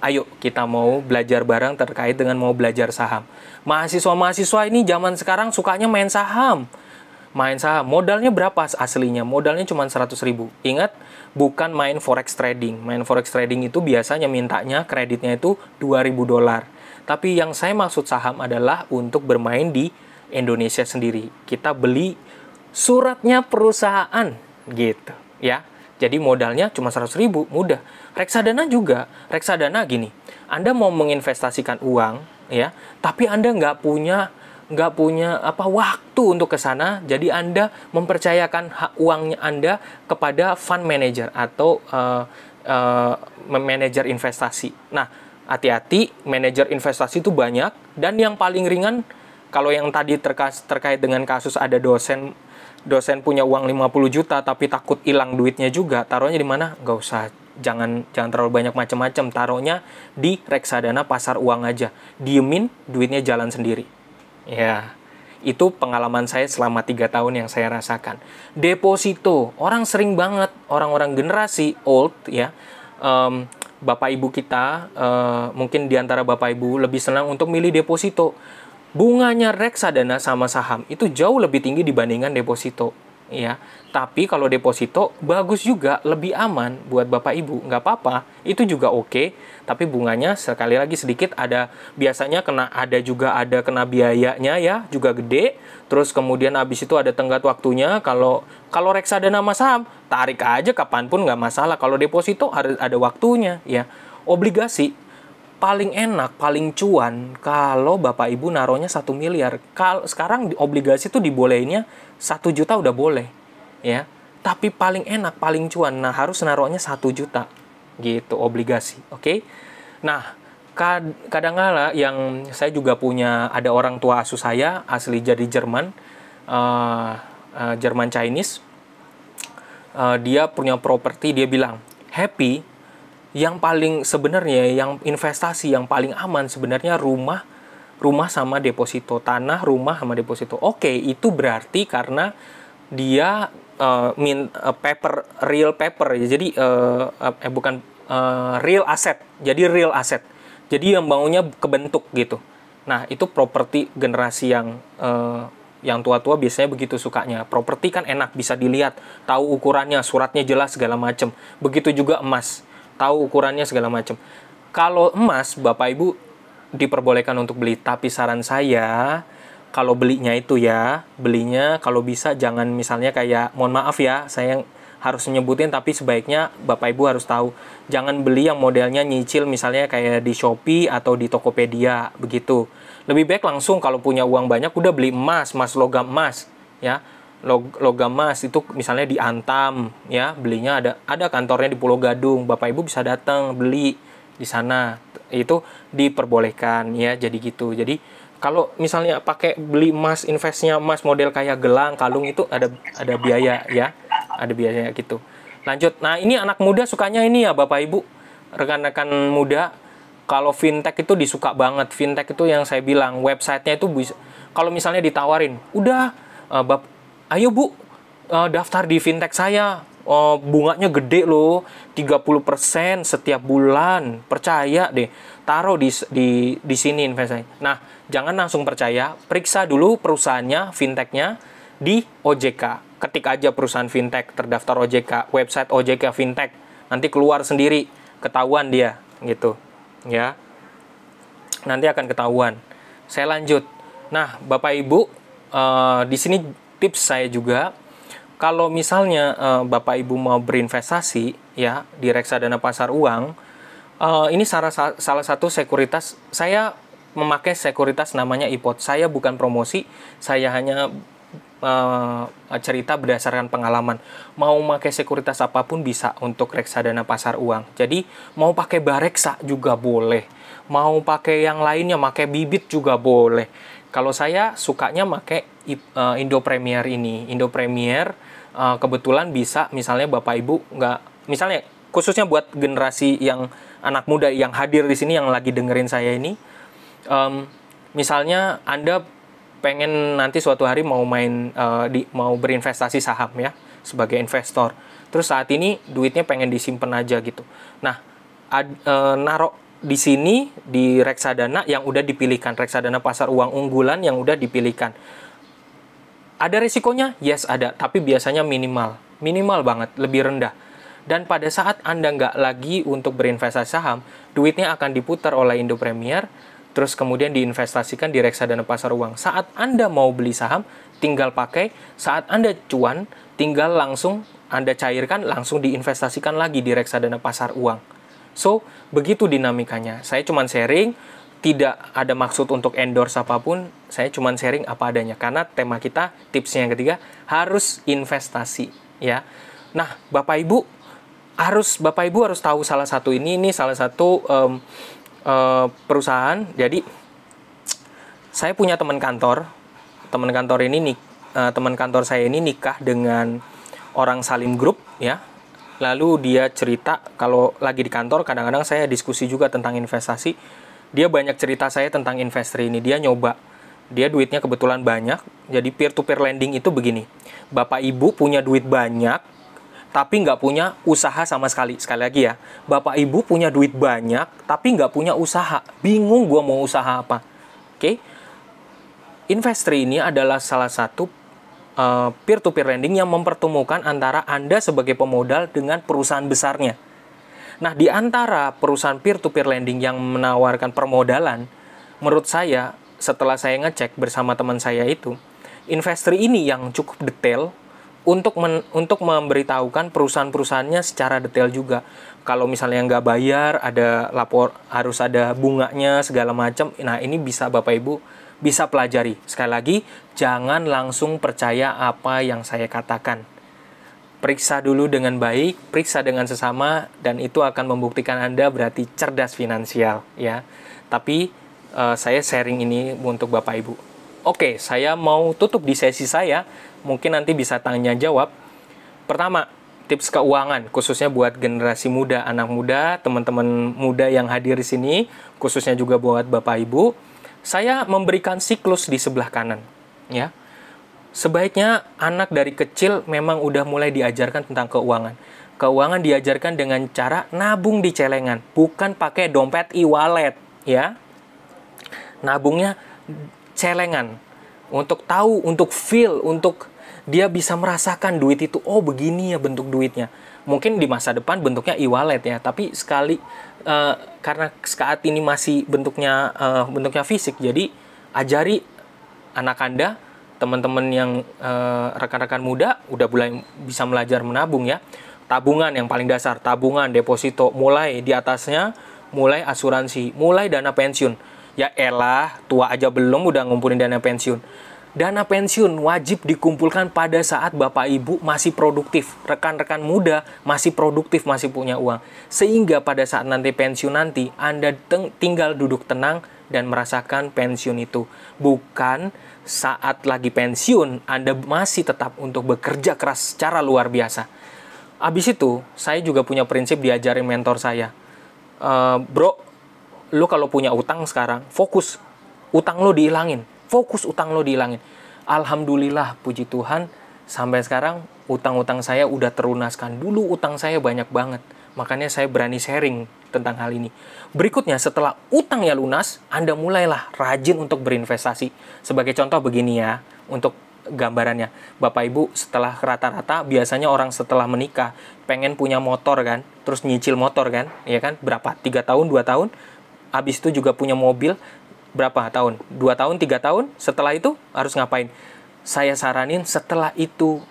Ayo kita mau belajar bareng terkait dengan mau belajar saham. Mahasiswa-mahasiswa ini zaman sekarang sukanya main saham. Modalnya berapa aslinya? Modalnya cuma 100.000. Ingat, bukan main forex trading. Main forex trading itu biasanya mintanya kreditnya itu $2.000. Tapi yang saya maksud saham adalah untuk bermain di Indonesia sendiri. Kita beli suratnya perusahaan gitu, ya. Jadi modalnya cuma 100.000, mudah. Reksadana juga. Reksadana gini, Anda mau menginvestasikan uang, ya, tapi Anda nggak punya waktu untuk ke sana, jadi Anda mempercayakan hak uangnya Anda kepada fund manager atau manajer investasi. Nah, hati-hati, manajer investasi itu banyak, dan yang paling ringan, kalau yang tadi terkait dengan kasus ada dosen punya uang 50 juta tapi takut hilang duitnya juga, taruhnya di mana? Nggak usah, jangan terlalu banyak macam-macam, taruhnya di reksadana pasar uang aja, diemin duitnya jalan sendiri. Ya, itu pengalaman saya selama 3 tahun yang saya rasakan. Deposito, orang sering banget, orang-orang generasi old, ya, Bapak Ibu kita, mungkin diantara Bapak Ibu lebih senang untuk milih deposito. Bunganya reksadana sama saham itu jauh lebih tinggi dibandingkan deposito, ya. Tapi kalau deposito bagus juga, lebih aman buat Bapak Ibu, nggak apa-apa, itu juga oke. Tapi bunganya sekali lagi sedikit, biasanya ada kena biayanya, ya, juga gede. Terus kemudian habis itu ada tenggat waktunya. Kalau reksadana sama saham, tarik aja kapanpun nggak masalah. Kalau deposito harus ada waktunya, ya. Obligasi paling enak, paling cuan kalau Bapak Ibu naruhnya 1 miliar. Sekarang di obligasi tuh dibolehinnya 1 juta udah boleh, ya. Tapi paling enak, paling cuan, nah harus naruhnya 1 juta gitu obligasi, oke? Nah, kadang-kala yang saya juga punya, ada orang tua asuh saya asli dari Jerman, Jerman Chinese. Dia punya properti, dia bilang, "Happy, yang investasi yang paling aman sebenarnya rumah sama deposito, tanah, rumah sama deposito." Oke, itu berarti karena dia real paper, jadi bukan real asset, jadi real asset, jadi yang bangunnya kebentuk gitu. Nah, itu properti generasi yang tua-tua biasanya begitu sukanya. Properti kan enak, bisa dilihat, tahu ukurannya, suratnya jelas segala macam. Begitu juga emas, tahu ukurannya segala macam. Kalau emas, Bapak Ibu diperbolehkan untuk beli, tapi saran saya kalau belinya kalau bisa jangan misalnya kayak, mohon maaf ya, saya harus nyebutin, tapi sebaiknya Bapak Ibu harus tahu, jangan beli yang modelnya nyicil misalnya kayak di Shopee atau di Tokopedia begitu. Lebih baik langsung kalau punya uang banyak udah beli emas logam emas, ya. Logam emas itu misalnya di Antam, ya, belinya ada kantornya di Pulau Gadung, Bapak Ibu bisa datang beli di sana, itu diperbolehkan, ya. Jadi gitu. Jadi kalau misalnya beli emas, investnya emas model kayak gelang, kalung, itu ada biaya, ya, ada biaya gitu. Lanjut. Nah, ini anak muda sukanya ini ya Bapak Ibu, rekan-rekan muda. Kalau fintech itu disuka banget. Fintech itu yang saya bilang, websitenya itu bisa, kalau misalnya ditawarin, udah, ayo Bu, daftar di fintech saya, bunganya gede loh, 30% setiap bulan, percaya deh, taruh di sini investasi. Nah, jangan langsung percaya, periksa dulu perusahaannya, fintechnya di OJK. Ketik aja perusahaan fintech, terdaftar OJK, website OJK fintech, nanti keluar sendiri, ketahuan dia, gitu, ya. Nanti akan ketahuan. Saya lanjut. Nah, Bapak Ibu, di sini tips saya juga, kalau misalnya Bapak Ibu mau berinvestasi, ya, di reksadana pasar uang, ini salah satu sekuritas, saya memakai sekuritas namanya IPOT. Saya bukan promosi, saya hanya cerita berdasarkan pengalaman. Mau pakai sekuritas apapun bisa untuk reksadana pasar uang. Jadi mau pakai Bareksa juga boleh, mau pakai yang lainnya, pakai Bibit juga boleh. Kalau saya sukanya pakai Indo Premier ini. Indo Premier kebetulan bisa, misalnya Bapak Ibu nggak, misalnya khususnya buat generasi yang anak muda yang hadir di sini yang lagi dengerin saya ini, misalnya Anda pengen nanti suatu hari mau mau berinvestasi saham ya sebagai investor. Terus saat ini duitnya pengen disimpan aja gitu. Nah, naruh di sini di reksadana yang udah dipilihkan, reksadana pasar uang unggulan yang udah dipilihkan. Ada risikonya? Yes, ada, tapi biasanya minimal banget, lebih rendah. Dan pada saat Anda nggak lagi untuk berinvestasi saham, duitnya akan diputar oleh Indo Premier, terus kemudian diinvestasikan di reksadana pasar uang. Saat Anda mau beli saham, tinggal pakai. Saat Anda cuan, tinggal langsung Anda cairkan, langsung diinvestasikan lagi di reksadana pasar uang. So, begitu dinamikanya. Saya cuma sharing, tidak ada maksud untuk endorse apapun, saya cuma sharing apa adanya. Karena tema kita, tipsnya yang ketiga, harus investasi. Ya. Nah, Bapak Ibu harus tahu salah satu ini salah satu perusahaan. Jadi saya punya teman kantor saya ini nikah dengan orang Salim Group ya. Lalu dia cerita kalau lagi di kantor kadang-kadang saya diskusi juga tentang investasi. Dia banyak cerita saya tentang investor ini. Dia nyoba, dia duitnya kebetulan banyak. Jadi peer to peer lending itu begini, Bapak Ibu punya duit banyak tapi nggak punya usaha sama sekali. Sekali lagi ya, Bapak Ibu punya duit banyak, tapi nggak punya usaha. Bingung gue mau usaha apa. Oke? Investor ini adalah salah satu peer-to-peer lending yang mempertemukan antara Anda sebagai pemodal dengan perusahaan besarnya. Nah, di antara perusahaan peer-to-peer lending yang menawarkan permodalan, menurut saya, setelah saya ngecek bersama teman saya itu, investor ini yang cukup detail untuk memberitahukan perusahaan-perusahaannya secara detail juga. Kalau misalnya nggak bayar, ada lapor, harus ada bunganya, segala macam. Nah, ini bisa Bapak Ibu bisa pelajari. Sekali lagi, jangan langsung percaya apa yang saya katakan. Periksa dulu dengan baik, periksa dengan sesama, dan itu akan membuktikan Anda berarti cerdas finansial, ya. Tapi saya sharing ini untuk Bapak Ibu. Oke, saya mau tutup di sesi saya. Mungkin nanti bisa tanya jawab. Pertama, tips keuangan, khususnya buat generasi muda, anak muda, teman-teman muda yang hadir di sini, khususnya juga buat Bapak Ibu. Saya memberikan siklus di sebelah kanan, ya. Sebaiknya anak dari kecil memang udah mulai diajarkan tentang keuangan. Keuangan diajarkan dengan cara nabung di celengan, bukan pakai dompet e-wallet, ya. Nabungnya celengan, untuk tahu, untuk feel, untuk dia bisa merasakan duit itu, oh begini ya bentuk duitnya. Mungkin di masa depan bentuknya e-wallet ya, tapi karena saat ini masih bentuknya fisik, jadi ajari anak Anda, teman-teman yang rekan-rekan muda udah mulai bisa belajar menabung ya. Tabungan yang paling dasar, tabungan, deposito, mulai di atasnya, mulai asuransi, mulai dana pensiun. Ya elah, tua aja belum udah ngumpulin dana pensiun. Dana pensiun wajib dikumpulkan pada saat Bapak Ibu masih produktif. Rekan-rekan muda masih produktif, masih punya uang. Sehingga pada saat nanti pensiun nanti, Anda tinggal duduk tenang dan merasakan pensiun itu. Bukan saat lagi pensiun, Anda masih tetap untuk bekerja keras secara luar biasa. Abis itu, saya juga punya prinsip diajarin mentor saya. Bro, lu kalau punya utang sekarang, fokus utang lo dihilangin. Fokus utang lo dihilangin. Alhamdulillah, puji Tuhan, sampai sekarang utang-utang saya udah terlunaskan. Dulu utang saya banyak banget. Makanya saya berani sharing tentang hal ini. Berikutnya, setelah utangnya lunas, Anda mulailah rajin untuk berinvestasi. Sebagai contoh begini ya, untuk gambarannya. Bapak Ibu setelah rata-rata, biasanya orang setelah menikah, pengen punya motor kan, terus nyicil motor kan, ya kan, berapa? 3 tahun, 2 tahun, habis itu juga punya mobil, berapa tahun? 2 tahun, 3 tahun, setelah itu harus ngapain? Saya saranin setelah itu,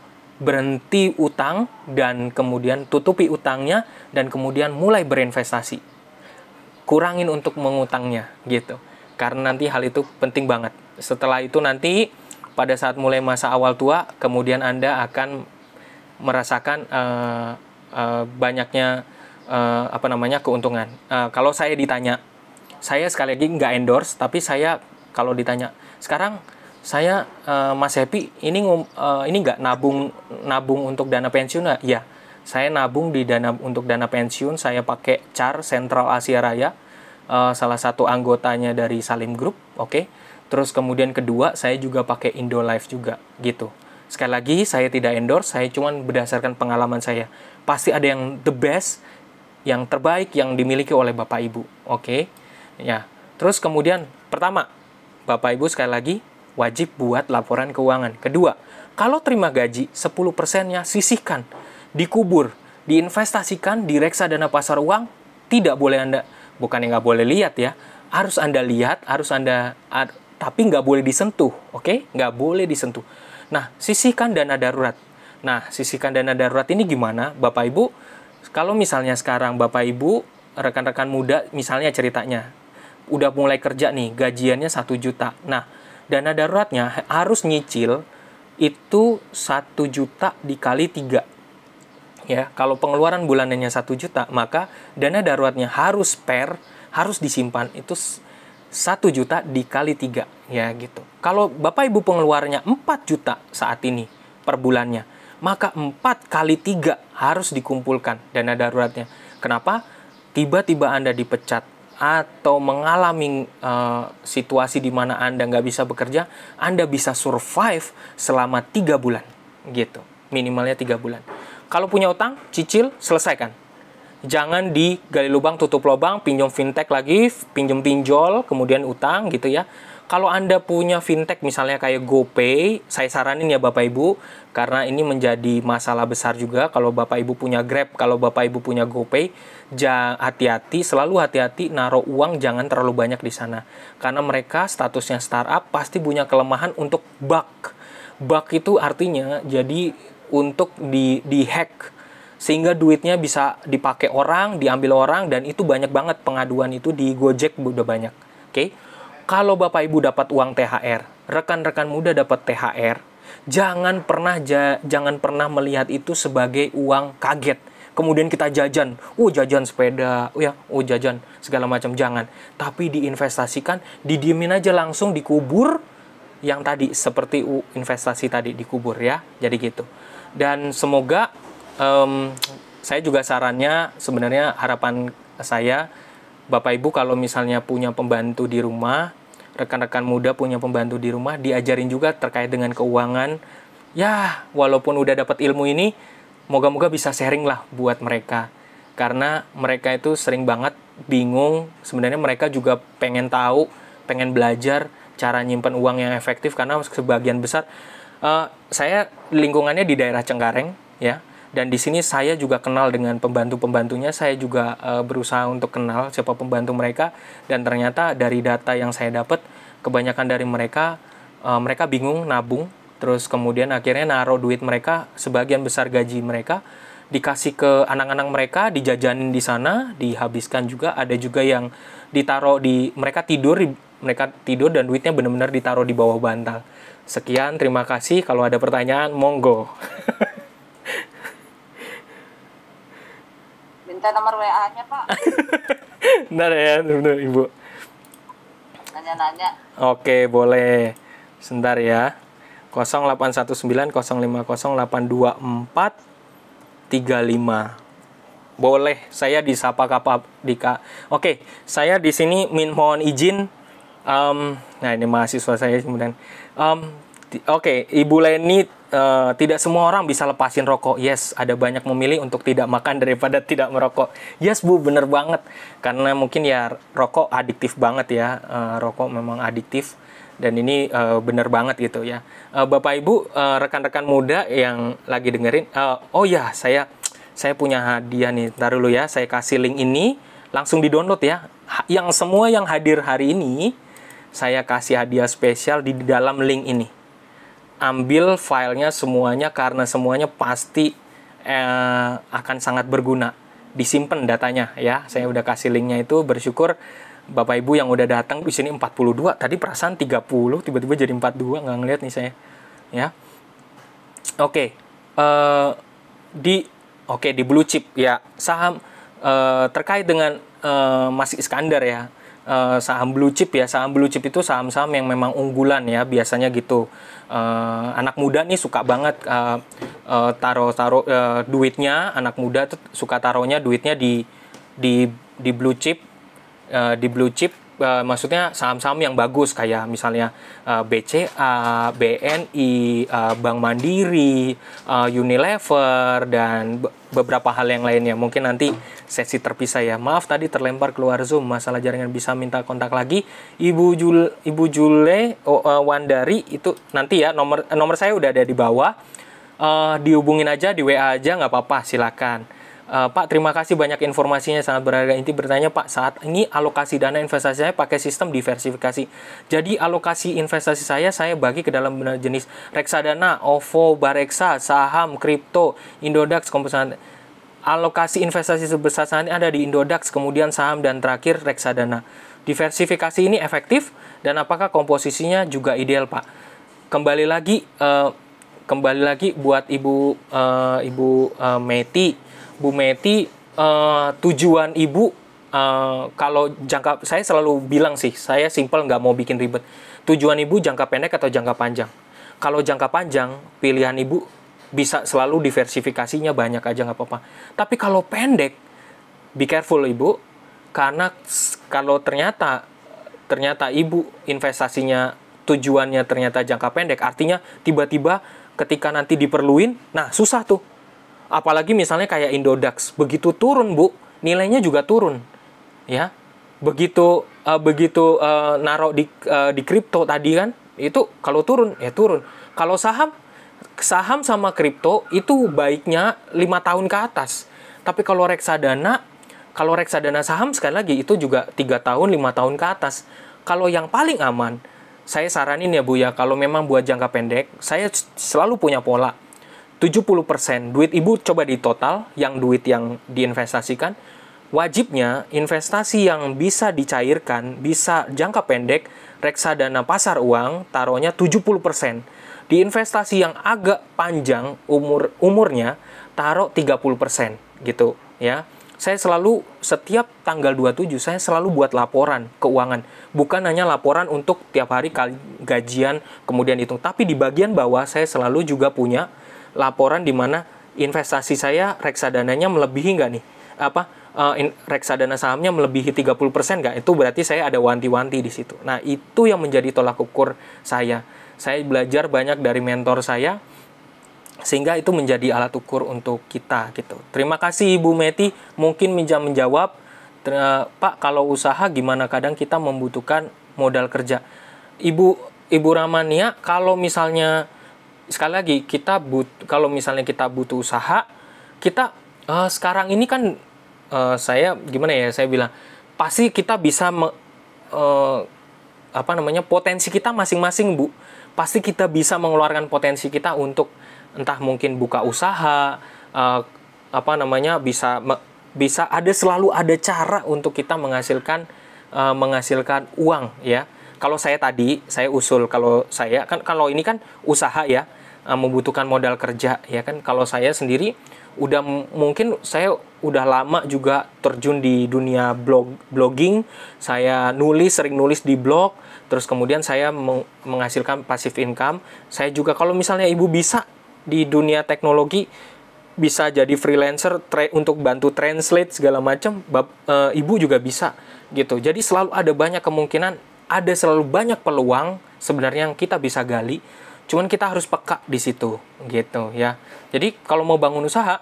berhenti utang dan kemudian tutupi utangnya dan kemudian mulai berinvestasi. Kurangin untuk mengutangnya gitu. Karena nanti hal itu penting banget. Setelah itu nanti pada saat mulai masa awal tua, kemudian Anda akan merasakan banyaknya keuntungan. Kalau saya ditanya, saya sekali lagi nggak endorse, tapi saya kalau ditanya, sekarang saya Mas Happy ini nggak nabung untuk dana pensiun nggak? Ya, saya nabung untuk dana pensiun. Saya pakai CAR Sentral Asia Raya, salah satu anggotanya dari Salim Group, oke. Terus kemudian kedua, saya juga pakai Indolife juga, gitu. Sekali lagi, saya tidak endorse, saya cuma berdasarkan pengalaman saya. Pasti ada yang the best, yang terbaik yang dimiliki oleh Bapak Ibu, oke. Ya, terus kemudian pertama, Bapak Ibu sekali lagi wajib buat laporan keuangan. Kedua, kalau terima gaji 10%-nya sisihkan, dikubur, diinvestasikan di reksadana pasar uang. Tidak boleh Anda, bukannya nggak boleh lihat ya, harus Anda lihat, tapi nggak boleh disentuh, oke? Nggak boleh disentuh. Nah, sisihkan dana darurat. Nah, sisihkan dana darurat ini gimana, Bapak Ibu? Kalau misalnya sekarang Bapak Ibu, rekan-rekan muda, misalnya ceritanya, udah mulai kerja nih, gajiannya 1 juta. Nah, dana daruratnya harus nyicil itu 1 juta dikali 3. Ya, kalau pengeluaran bulanannya 1 juta, maka dana daruratnya harus disimpan itu 1 juta dikali 3, ya gitu. Kalau Bapak Ibu pengeluarannya 4 juta saat ini per bulannya, maka 4 kali 3 harus dikumpulkan dana daruratnya. Kenapa? Tiba-tiba Anda dipecat atau mengalami situasi di mana Anda nggak bisa bekerja, Anda bisa survive selama 3 bulan, gitu. Minimalnya 3 bulan. Kalau punya utang, cicil, selesaikan. Jangan digali lubang, tutup lubang, pinjam fintech lagi, pinjam pinjol, kemudian utang gitu ya. Kalau Anda punya fintech misalnya kayak GoPay, saya saranin ya Bapak Ibu, karena ini menjadi masalah besar juga kalau Bapak Ibu punya Grab, kalau Bapak Ibu punya GoPay, hati-hati, selalu hati-hati naruh uang jangan terlalu banyak di sana. Karena mereka statusnya startup pasti punya kelemahan untuk bug. Bug itu artinya jadi untuk di-hack sehingga duitnya bisa dipakai orang, diambil orang, dan itu banyak banget pengaduan itu di Gojek udah banyak. Oke? Kalau Bapak Ibu dapat uang THR, rekan-rekan muda dapat THR, jangan pernah melihat itu sebagai uang kaget. Kemudian kita jajan, jajan sepeda, jajan segala macam, jangan. Tapi diinvestasikan, didiemin aja langsung dikubur yang tadi seperti investasi tadi dikubur ya. Jadi gitu. Dan semoga saya juga sarannya sebenarnya harapan saya Bapak Ibu kalau misalnya punya pembantu di rumah, rekan-rekan muda punya pembantu di rumah, diajarin juga terkait dengan keuangan. Ya, walaupun udah dapat ilmu ini, moga-moga bisa sharing lah buat mereka. Karena mereka itu sering banget bingung, sebenarnya mereka juga pengen tahu, pengen belajar cara nyimpen uang yang efektif karena sebagian besar saya lingkungannya di daerah Cengkareng ya, dan di sini saya juga kenal dengan pembantu-pembantunya, saya juga berusaha untuk kenal siapa pembantu mereka, dan ternyata dari data yang saya dapat kebanyakan dari mereka bingung nabung, terus kemudian akhirnya naruh duit mereka, sebagian besar gaji mereka dikasih ke anak-anak mereka, dijajanin di sana, dihabiskan juga, ada juga yang ditaruh mereka tidur dan duitnya benar-benar ditaruh di bawah bantal. Sekian, terima kasih. Kalau ada pertanyaan, monggo. Minta nomor WA-nya, Pak. Bentar ya, Ibu. Nanya-nanya. Oke, boleh. Sebentar ya. 0819-824-35. Boleh, saya disapa Kak Dika. Oke, saya di sini mohon izin. Nah, ini mahasiswa saya kemudian. Oke, Ibu Leni, tidak semua orang bisa lepasin rokok. Yes, ada banyak memilih untuk tidak makan daripada tidak merokok. Yes, Bu, bener banget. Karena mungkin ya rokok adiktif banget ya. Rokok memang adiktif. Dan ini bener banget gitu ya. Bapak Ibu, rekan-rekan muda yang lagi dengerin. Saya punya hadiah nih. Ntar dulu ya, saya kasih link ini. Langsung di-download ya. Yang semua yang hadir hari ini, saya kasih hadiah spesial di dalam link ini. Ambil filenya semuanya karena semuanya pasti akan sangat berguna. Disimpan datanya ya. Saya udah kasih linknya itu. Bersyukur Bapak Ibu yang udah datang di sini 42. Tadi perasaan 30, tiba-tiba jadi 42, nggak ngeliat nih saya. Ya. Oke. Di blue chip ya, saham terkait dengan Mas Iskandar ya. saham blue chip ya. Saham blue chip itu saham-saham yang memang unggulan ya, biasanya gitu. Anak muda nih suka banget taruh duitnya, anak muda tuh suka taruhnya duitnya di blue chip, maksudnya saham-saham yang bagus kayak misalnya BCA, BNI, Bank Mandiri, Unilever, dan beberapa hal yang lainnya. Mungkin nanti sesi terpisah ya. Maaf tadi terlempar keluar Zoom, masalah jaringan, bisa minta kontak lagi. Ibu Jule Wandari itu nanti ya, nomor saya udah ada di bawah. Dihubungin aja, di WA aja, nggak apa-apa, silakan. Pak, terima kasih banyak informasinya, sangat berharga. Inti bertanya, Pak, saat ini alokasi dana investasi saya pakai sistem diversifikasi. Jadi alokasi investasi saya bagi ke dalam jenis reksadana, OVO, Bareksa, saham, kripto, Indodax, komposisi. Alokasi investasi sebesar saat ini ada di Indodax, kemudian saham, dan terakhir reksadana. Diversifikasi ini efektif dan apakah komposisinya juga ideal, Pak? Kembali lagi buat Ibu Meti. Bu Meti, tujuan Ibu, kalau saya selalu bilang sih, saya simple, nggak mau bikin ribet. Tujuan Ibu jangka pendek atau jangka panjang? Kalau jangka panjang, pilihan Ibu bisa selalu diversifikasinya banyak aja, nggak apa-apa. Tapi kalau pendek, be careful Ibu, karena kalau ternyata Ibu investasinya tujuannya ternyata jangka pendek, artinya tiba-tiba ketika nanti diperluin, nah susah tuh. Apalagi misalnya kayak Indodax, begitu turun Bu, nilainya juga turun, ya. Begitu naruh di kripto tadi kan, itu kalau turun ya turun. Kalau saham sama kripto itu baiknya 5 tahun ke atas. Tapi kalau reksadana saham sekali lagi itu juga 3 tahun, 5 tahun ke atas. Kalau yang paling aman, saya saranin ya Bu ya, kalau memang buat jangka pendek, saya selalu punya pola. 70% duit Ibu coba di total, yang duit yang diinvestasikan, wajibnya investasi yang bisa dicairkan, bisa jangka pendek, reksadana pasar uang, taruhnya 70%. Di investasi yang agak panjang umurnya, taruh 30% gitu ya. Saya selalu setiap tanggal 27 saya selalu buat laporan keuangan. Bukan hanya laporan untuk tiap hari gajian kemudian hitung, tapi di bagian bawah saya selalu juga punya laporan di mana investasi saya reksadananya melebihi nggak nih? Reksadana sahamnya melebihi 30% nggak? Itu berarti saya ada wanti-wanti di situ. Nah, itu yang menjadi tolak ukur saya. Saya belajar banyak dari mentor saya, sehingga itu menjadi alat ukur untuk kita gitu. Terima kasih Ibu Meti, mungkin menjawab. Pak, kalau usaha gimana? Kadang kita membutuhkan modal kerja. Ibu Ramania, kalau misalnya sekali lagi kalau misalnya kita butuh usaha, kita sekarang ini kan saya bilang pasti kita bisa potensi kita masing-masing Bu, pasti kita bisa mengeluarkan potensi kita untuk entah mungkin buka usaha, selalu ada cara untuk kita menghasilkan uang ya. Kalau saya usul, kalau ini kan usaha ya, membutuhkan modal kerja ya kan. Kalau saya sendiri saya udah lama juga terjun di dunia blogging, saya sering nulis di blog, terus kemudian saya menghasilkan passive income. Saya juga kalau misalnya Ibu bisa di dunia teknologi, bisa jadi freelancer untuk bantu translate segala macam, Ibu juga bisa gitu. Jadi selalu ada banyak kemungkinan, ada selalu banyak peluang sebenarnya yang kita bisa gali. Cuman kita harus peka di situ gitu ya. Jadi kalau mau bangun usaha,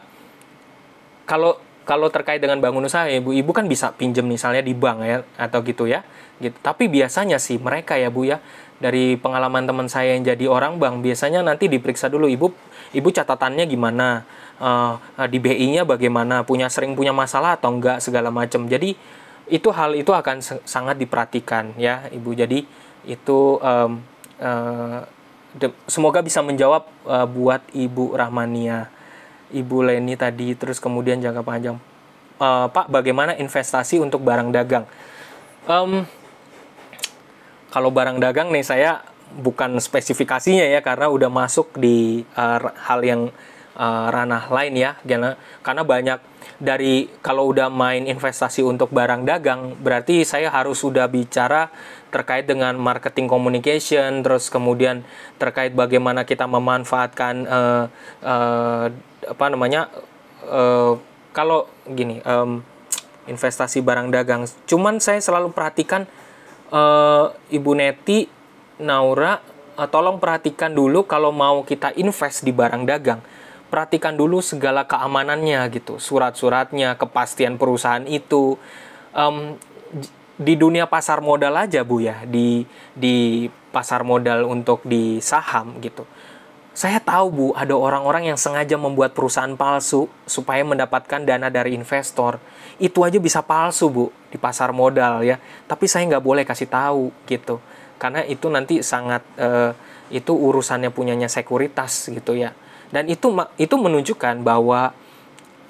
kalau terkait dengan bangun usaha, Ibu kan bisa pinjem misalnya di bank ya atau gitu ya. Gitu. Tapi biasanya sih mereka ya Bu ya, dari pengalaman teman saya yang jadi orang bank, biasanya nanti diperiksa dulu Ibu catatannya gimana, di BI-nya bagaimana, sering punya masalah atau enggak segala macam. Jadi hal itu akan sangat diperhatikan ya Ibu. Jadi itu semoga bisa menjawab buat Ibu Rahmania, Ibu Leni tadi. Terus kemudian jangka panjang, Pak, bagaimana investasi untuk barang dagang? Kalau barang dagang nih, saya bukan spesifikasinya ya, karena udah masuk di hal yang ranah lain ya, karena banyak dari kalau udah main investasi untuk barang dagang, berarti saya harus sudah bicara terkait dengan marketing communication, terus kemudian terkait bagaimana kita memanfaatkan kalau gini, investasi barang dagang. Cuman saya selalu perhatikan, Ibu Neti, Naura, tolong perhatikan dulu kalau mau kita invest di barang dagang, perhatikan dulu segala keamanannya gitu, surat-suratnya, kepastian perusahaan itu. Di dunia pasar modal aja Bu ya, di pasar modal untuk di saham gitu. Saya tahu Bu, ada orang-orang yang sengaja membuat perusahaan palsu supaya mendapatkan dana dari investor. Itu aja bisa palsu Bu di pasar modal ya. Tapi saya nggak boleh kasih tahu gitu, karena itu nanti sangat itu urusannya punyanya sekuritas gitu ya. Dan itu menunjukkan bahwa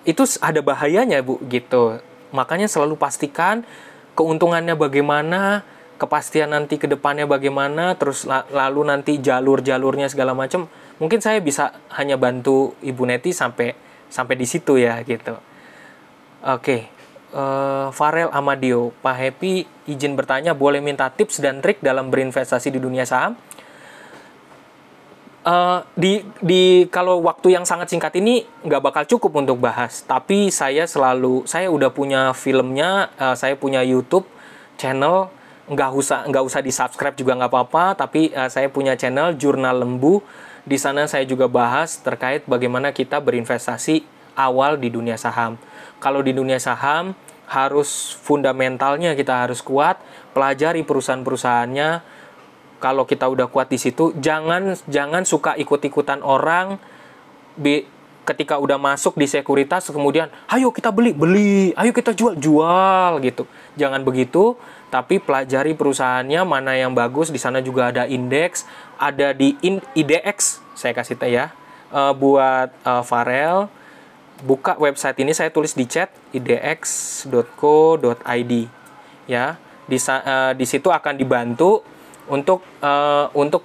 itu ada bahayanya Bu gitu. Makanya selalu pastikan keuntungannya bagaimana, kepastian nanti ke depannya bagaimana, terus lalu nanti jalur-jalurnya segala macam. Mungkin saya bisa hanya bantu Ibu Neti sampai di situ ya gitu. Oke. Farel Amadio, Pak Happy izin bertanya, boleh minta tips dan trik dalam berinvestasi di dunia saham? Kalau waktu yang sangat singkat ini nggak bakal cukup untuk bahas, tapi saya udah punya filmnya, saya punya YouTube channel, nggak usah di subscribe juga nggak apa-apa, tapi saya punya channel Jurnal Lembu. Di sana saya juga bahas terkait bagaimana kita berinvestasi awal di dunia saham. Kalau di dunia saham harus fundamentalnya kita harus kuat, pelajari perusahaan-perusahaannya. Kalau kita udah kuat di situ, jangan suka ikut-ikutan orang. Ketika udah masuk di sekuritas, kemudian, ayo kita beli, ayo kita jual gitu. Jangan begitu, tapi pelajari perusahaannya mana yang bagus. Di sana juga ada indeks, ada di IDX. Saya kasih tahu ya, buat Farel, buka website ini, saya tulis di chat idx.co.id ya. Di situ akan dibantu untuk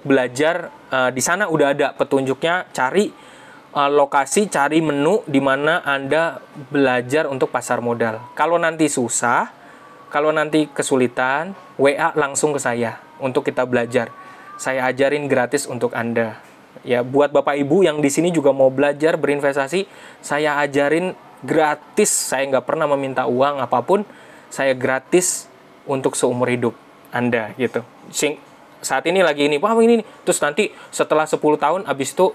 belajar. Di sana udah ada petunjuknya, cari lokasi, cari menu di mana Anda belajar untuk pasar modal. Kalau nanti susah, kalau nanti kesulitan, WA langsung ke saya untuk kita belajar. Saya ajarin gratis untuk Anda. Ya, buat Bapak Ibu yang di sini juga mau belajar berinvestasi, saya ajarin gratis. Saya nggak pernah meminta uang apapun, saya gratis untuk seumur hidup Anda gitu. Saat ini lagi ini, wah ini, terus nanti setelah 10 tahun abis itu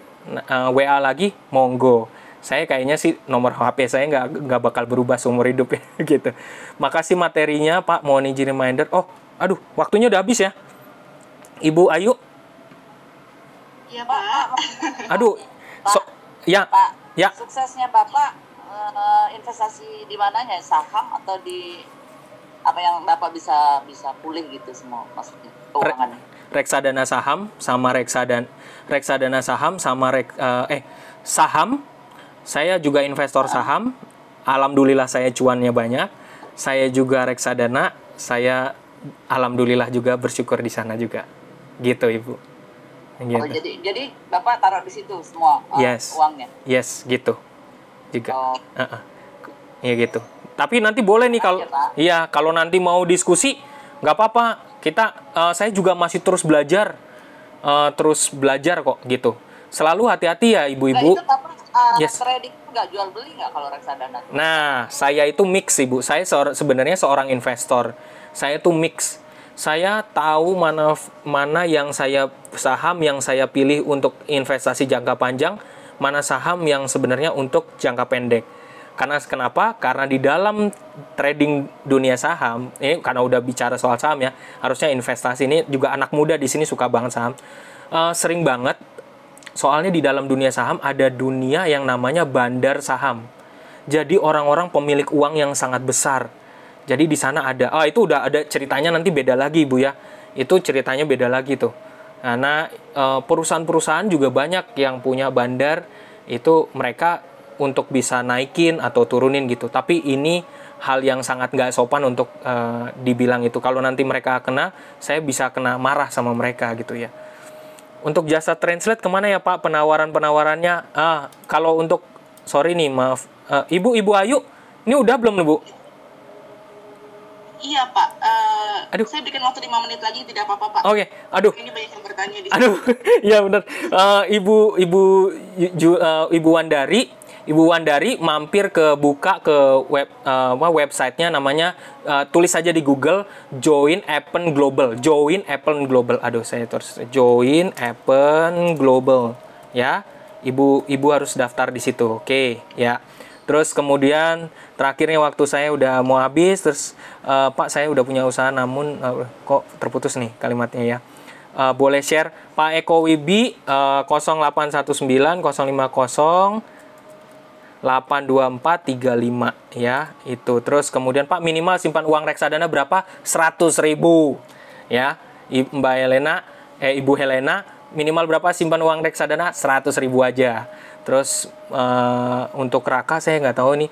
WA lagi, monggo. Saya kayaknya sih nomor HP saya nggak bakal berubah seumur hidup ya gitu. Makasih materinya Pak, mohon izin reminder. Oh, aduh, waktunya udah habis ya. Ibu Ayu. Iya Pak. Aduh, ya. Pak, ya. Suksesnya Bapak investasi di mananya? Saham atau di apa yang Bapak bisa pulih gitu semua maksudnya keuangannya? Reksadana saham sama reksadana saham sama saham. Saya juga investor saham. Alhamdulillah saya cuannya banyak. Saya juga reksadana. Saya alhamdulillah juga bersyukur di sana juga. Gitu Ibu. Gitu. Oh, jadi Bapak taruh di situ semua uangnya? Yes, gitu. Juga. Iya gitu. Tapi nanti boleh nih kalau nanti mau diskusi, nggak apa-apa. Saya juga masih terus belajar kok gitu. Selalu hati-hati ya ibu-ibu. Nah, itu tapi trading nggak jual beli nggak kalau reksadana? Nah, saya itu mix Ibu. Saya sebenarnya seorang investor. Saya tuh mix. Saya tahu mana yang saham yang saya pilih untuk investasi jangka panjang, mana saham yang sebenarnya untuk jangka pendek. Kenapa? Karena di dalam trading dunia saham, ini karena udah bicara soal saham ya, harusnya investasi ini juga anak muda di sini suka banget saham. Sering banget, soalnya di dalam dunia saham ada dunia yang namanya bandar saham. Jadi orang-orang pemilik uang yang sangat besar. Jadi di sana ada, itu udah ada ceritanya nanti beda lagi Bu ya. Itu ceritanya beda lagi tuh. Karena perusahaan-perusahaan juga banyak yang punya bandar, itu mereka untuk bisa naikin atau turunin gitu. Tapi ini hal yang sangat nggak sopan untuk dibilang itu. Kalau nanti mereka kena, saya bisa kena marah sama mereka gitu ya. Untuk jasa translate kemana ya Pak penawarannya? Kalau untuk, sorry nih, maaf. Ibu Ayu, ini udah belum nih Bu? Iya Pak, Aduh. saya berikan waktu 5 menit lagi, tidak apa-apa Pak. Oke, aduh. Ini banyak yang bertanya di sini. Aduh, ya benar. Ibu Wandari mampir buka ke websitenya, namanya tulis saja di Google Join Appen Global. Join Appen Global. Aduh, saya terus Join Appen Global. Ya, ibu harus daftar di situ. Oke, ya. Terus kemudian terakhirnya waktu saya udah mau habis, terus Pak saya udah punya usaha namun kok terputus nih kalimatnya ya. Boleh share Pak Eko Wibi 0819 050 82435 ya, itu. Terus kemudian Pak minimal simpan uang reksadana berapa? 100.000 ya. Mbak Helena, Ibu Helena minimal berapa simpan uang reksadana? 100.000 aja. Terus untuk Raka saya nggak tahu nih.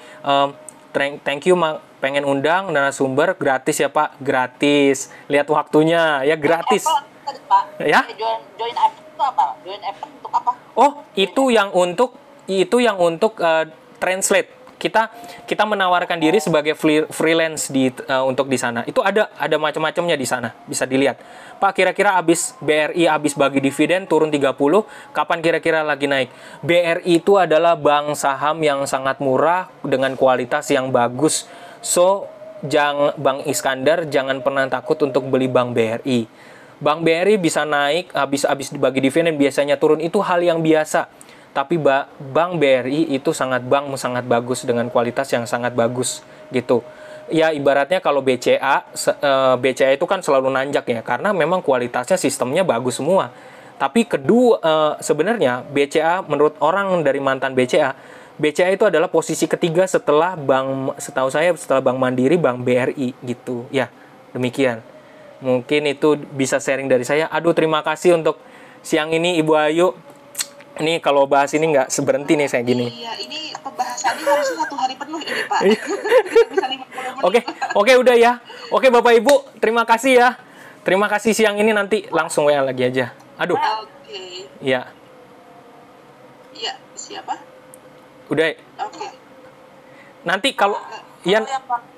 Thank you pengen undang narasumber gratis ya Pak, gratis. Lihat waktunya ya, gratis. Pak. Ya. Join app itu apa? Join app untuk apa? Oh, itu yang untuk translate. Kita menawarkan diri sebagai freelance untuk di sana. Itu ada macam-macamnya di sana, bisa dilihat. Pak, kira-kira habis BRI habis bagi dividen turun 30, kapan kira-kira lagi naik? BRI itu adalah bank saham yang sangat murah dengan kualitas yang bagus. So, Bang Iskandar jangan pernah takut untuk beli Bank BRI. Bank BRI bisa naik habis dibagi dividen biasanya turun, itu hal yang biasa. Tapi Bank BRI itu sangat bagus dengan kualitas yang sangat bagus gitu. Ya ibaratnya kalau BCA itu kan selalu nanjak ya, karena memang kualitasnya sistemnya bagus semua. Tapi sebenarnya BCA menurut orang dari mantan BCA itu adalah posisi ketiga setelah setelah Bank Mandiri, Bank BRI gitu. Ya, demikian. Mungkin itu bisa sharing dari saya. Aduh, terima kasih untuk siang ini Ibu Ayu. Ini kalau bahas ini nggak seberhenti nih saya gini. Iya, ini pembahasannya harusnya 1 hari penuh ini Pak. Bisa 50 menit. Oke, udah ya. Oke Bapak Ibu, terima kasih ya. Terima kasih siang ini, nanti langsung WA lagi aja. Aduh. Oke. Iya. Iya, siapa? Udah. Oke. Nanti kalau Ian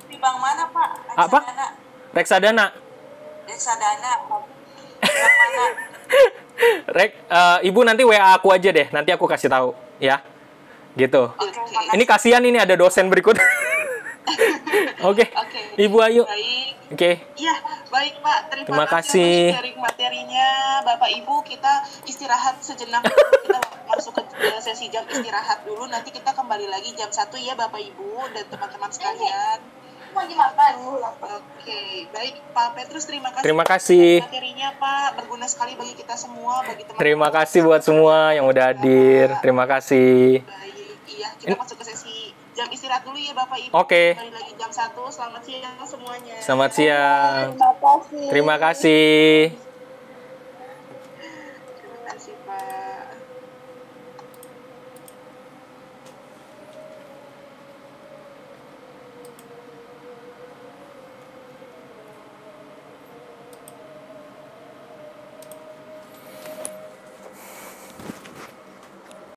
Di bank mana Pak? apa? Reksadana. Bank mana? Ibu nanti WA aku aja deh, nanti aku kasih tahu ya. Gitu. Oke. Ini kasihan ini ada dosen berikut. Oke. Ibu Ayu. Baik. Oke. Iya, baik Pak. Terima kasih. Untuk sharing materinya. Bapak Ibu, kita istirahat sejenak dulu. Kita masuk ke sesi jam istirahat dulu. Nanti kita kembali lagi jam 1 ya Bapak Ibu dan teman-teman sekalian. Oke, baik Pak Petrus, terima kasih. Terima kasih. Materinya Pak berguna sekali bagi kita semua, bagi teman-teman. Terima kasih buat semua yang udah hadir. Terima kasih. Baik, iya, kita masuk ke sesi jam istirahat dulu ya Bapak Ibu. Oke. Kembali lagi jam 1. Selamat siang semuanya. Selamat siang. Terima kasih. Terima kasih.